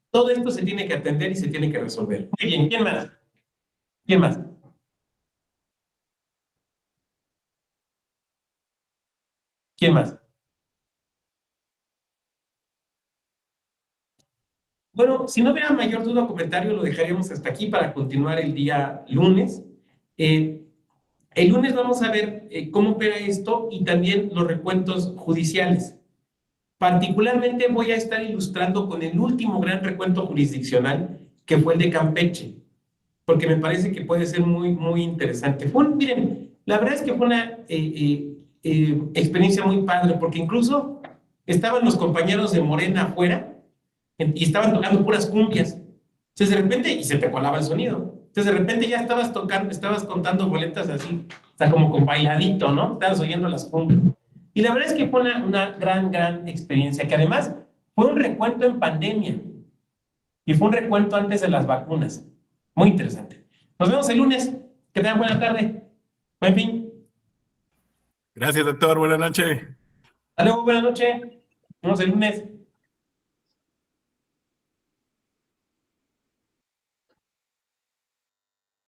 todo esto se tiene que atender y se tiene que resolver. Muy bien, ¿quién más? ¿Quién más? ¿Quién más? Bueno, si no hubiera mayor duda o comentario, lo dejaríamos hasta aquí para continuar el día lunes. El lunes vamos a ver cómo opera esto y también los recuentos judiciales. Particularmente voy a estar ilustrando con el último gran recuento jurisdiccional, que fue el de Campeche, porque me parece que puede ser muy interesante. Miren, la verdad es que fue una experiencia muy padre, porque incluso estaban los compañeros de Morena afuera y estaban tocando puras cumbias. Entonces de repente, y se te colaba el sonido. Entonces de repente ya estabas contando boletas así, o sea, como con bailadito, ¿no? Estabas oyendo las cumbias. Y la verdad es que fue una gran experiencia, que además fue un recuento en pandemia y fue un recuento antes de las vacunas. Muy interesante. Nos vemos el lunes. Que tengan buena tarde. Buen fin. Gracias, doctor. Buenas noches. Hasta luego, buenas noches. Nos vemos el lunes.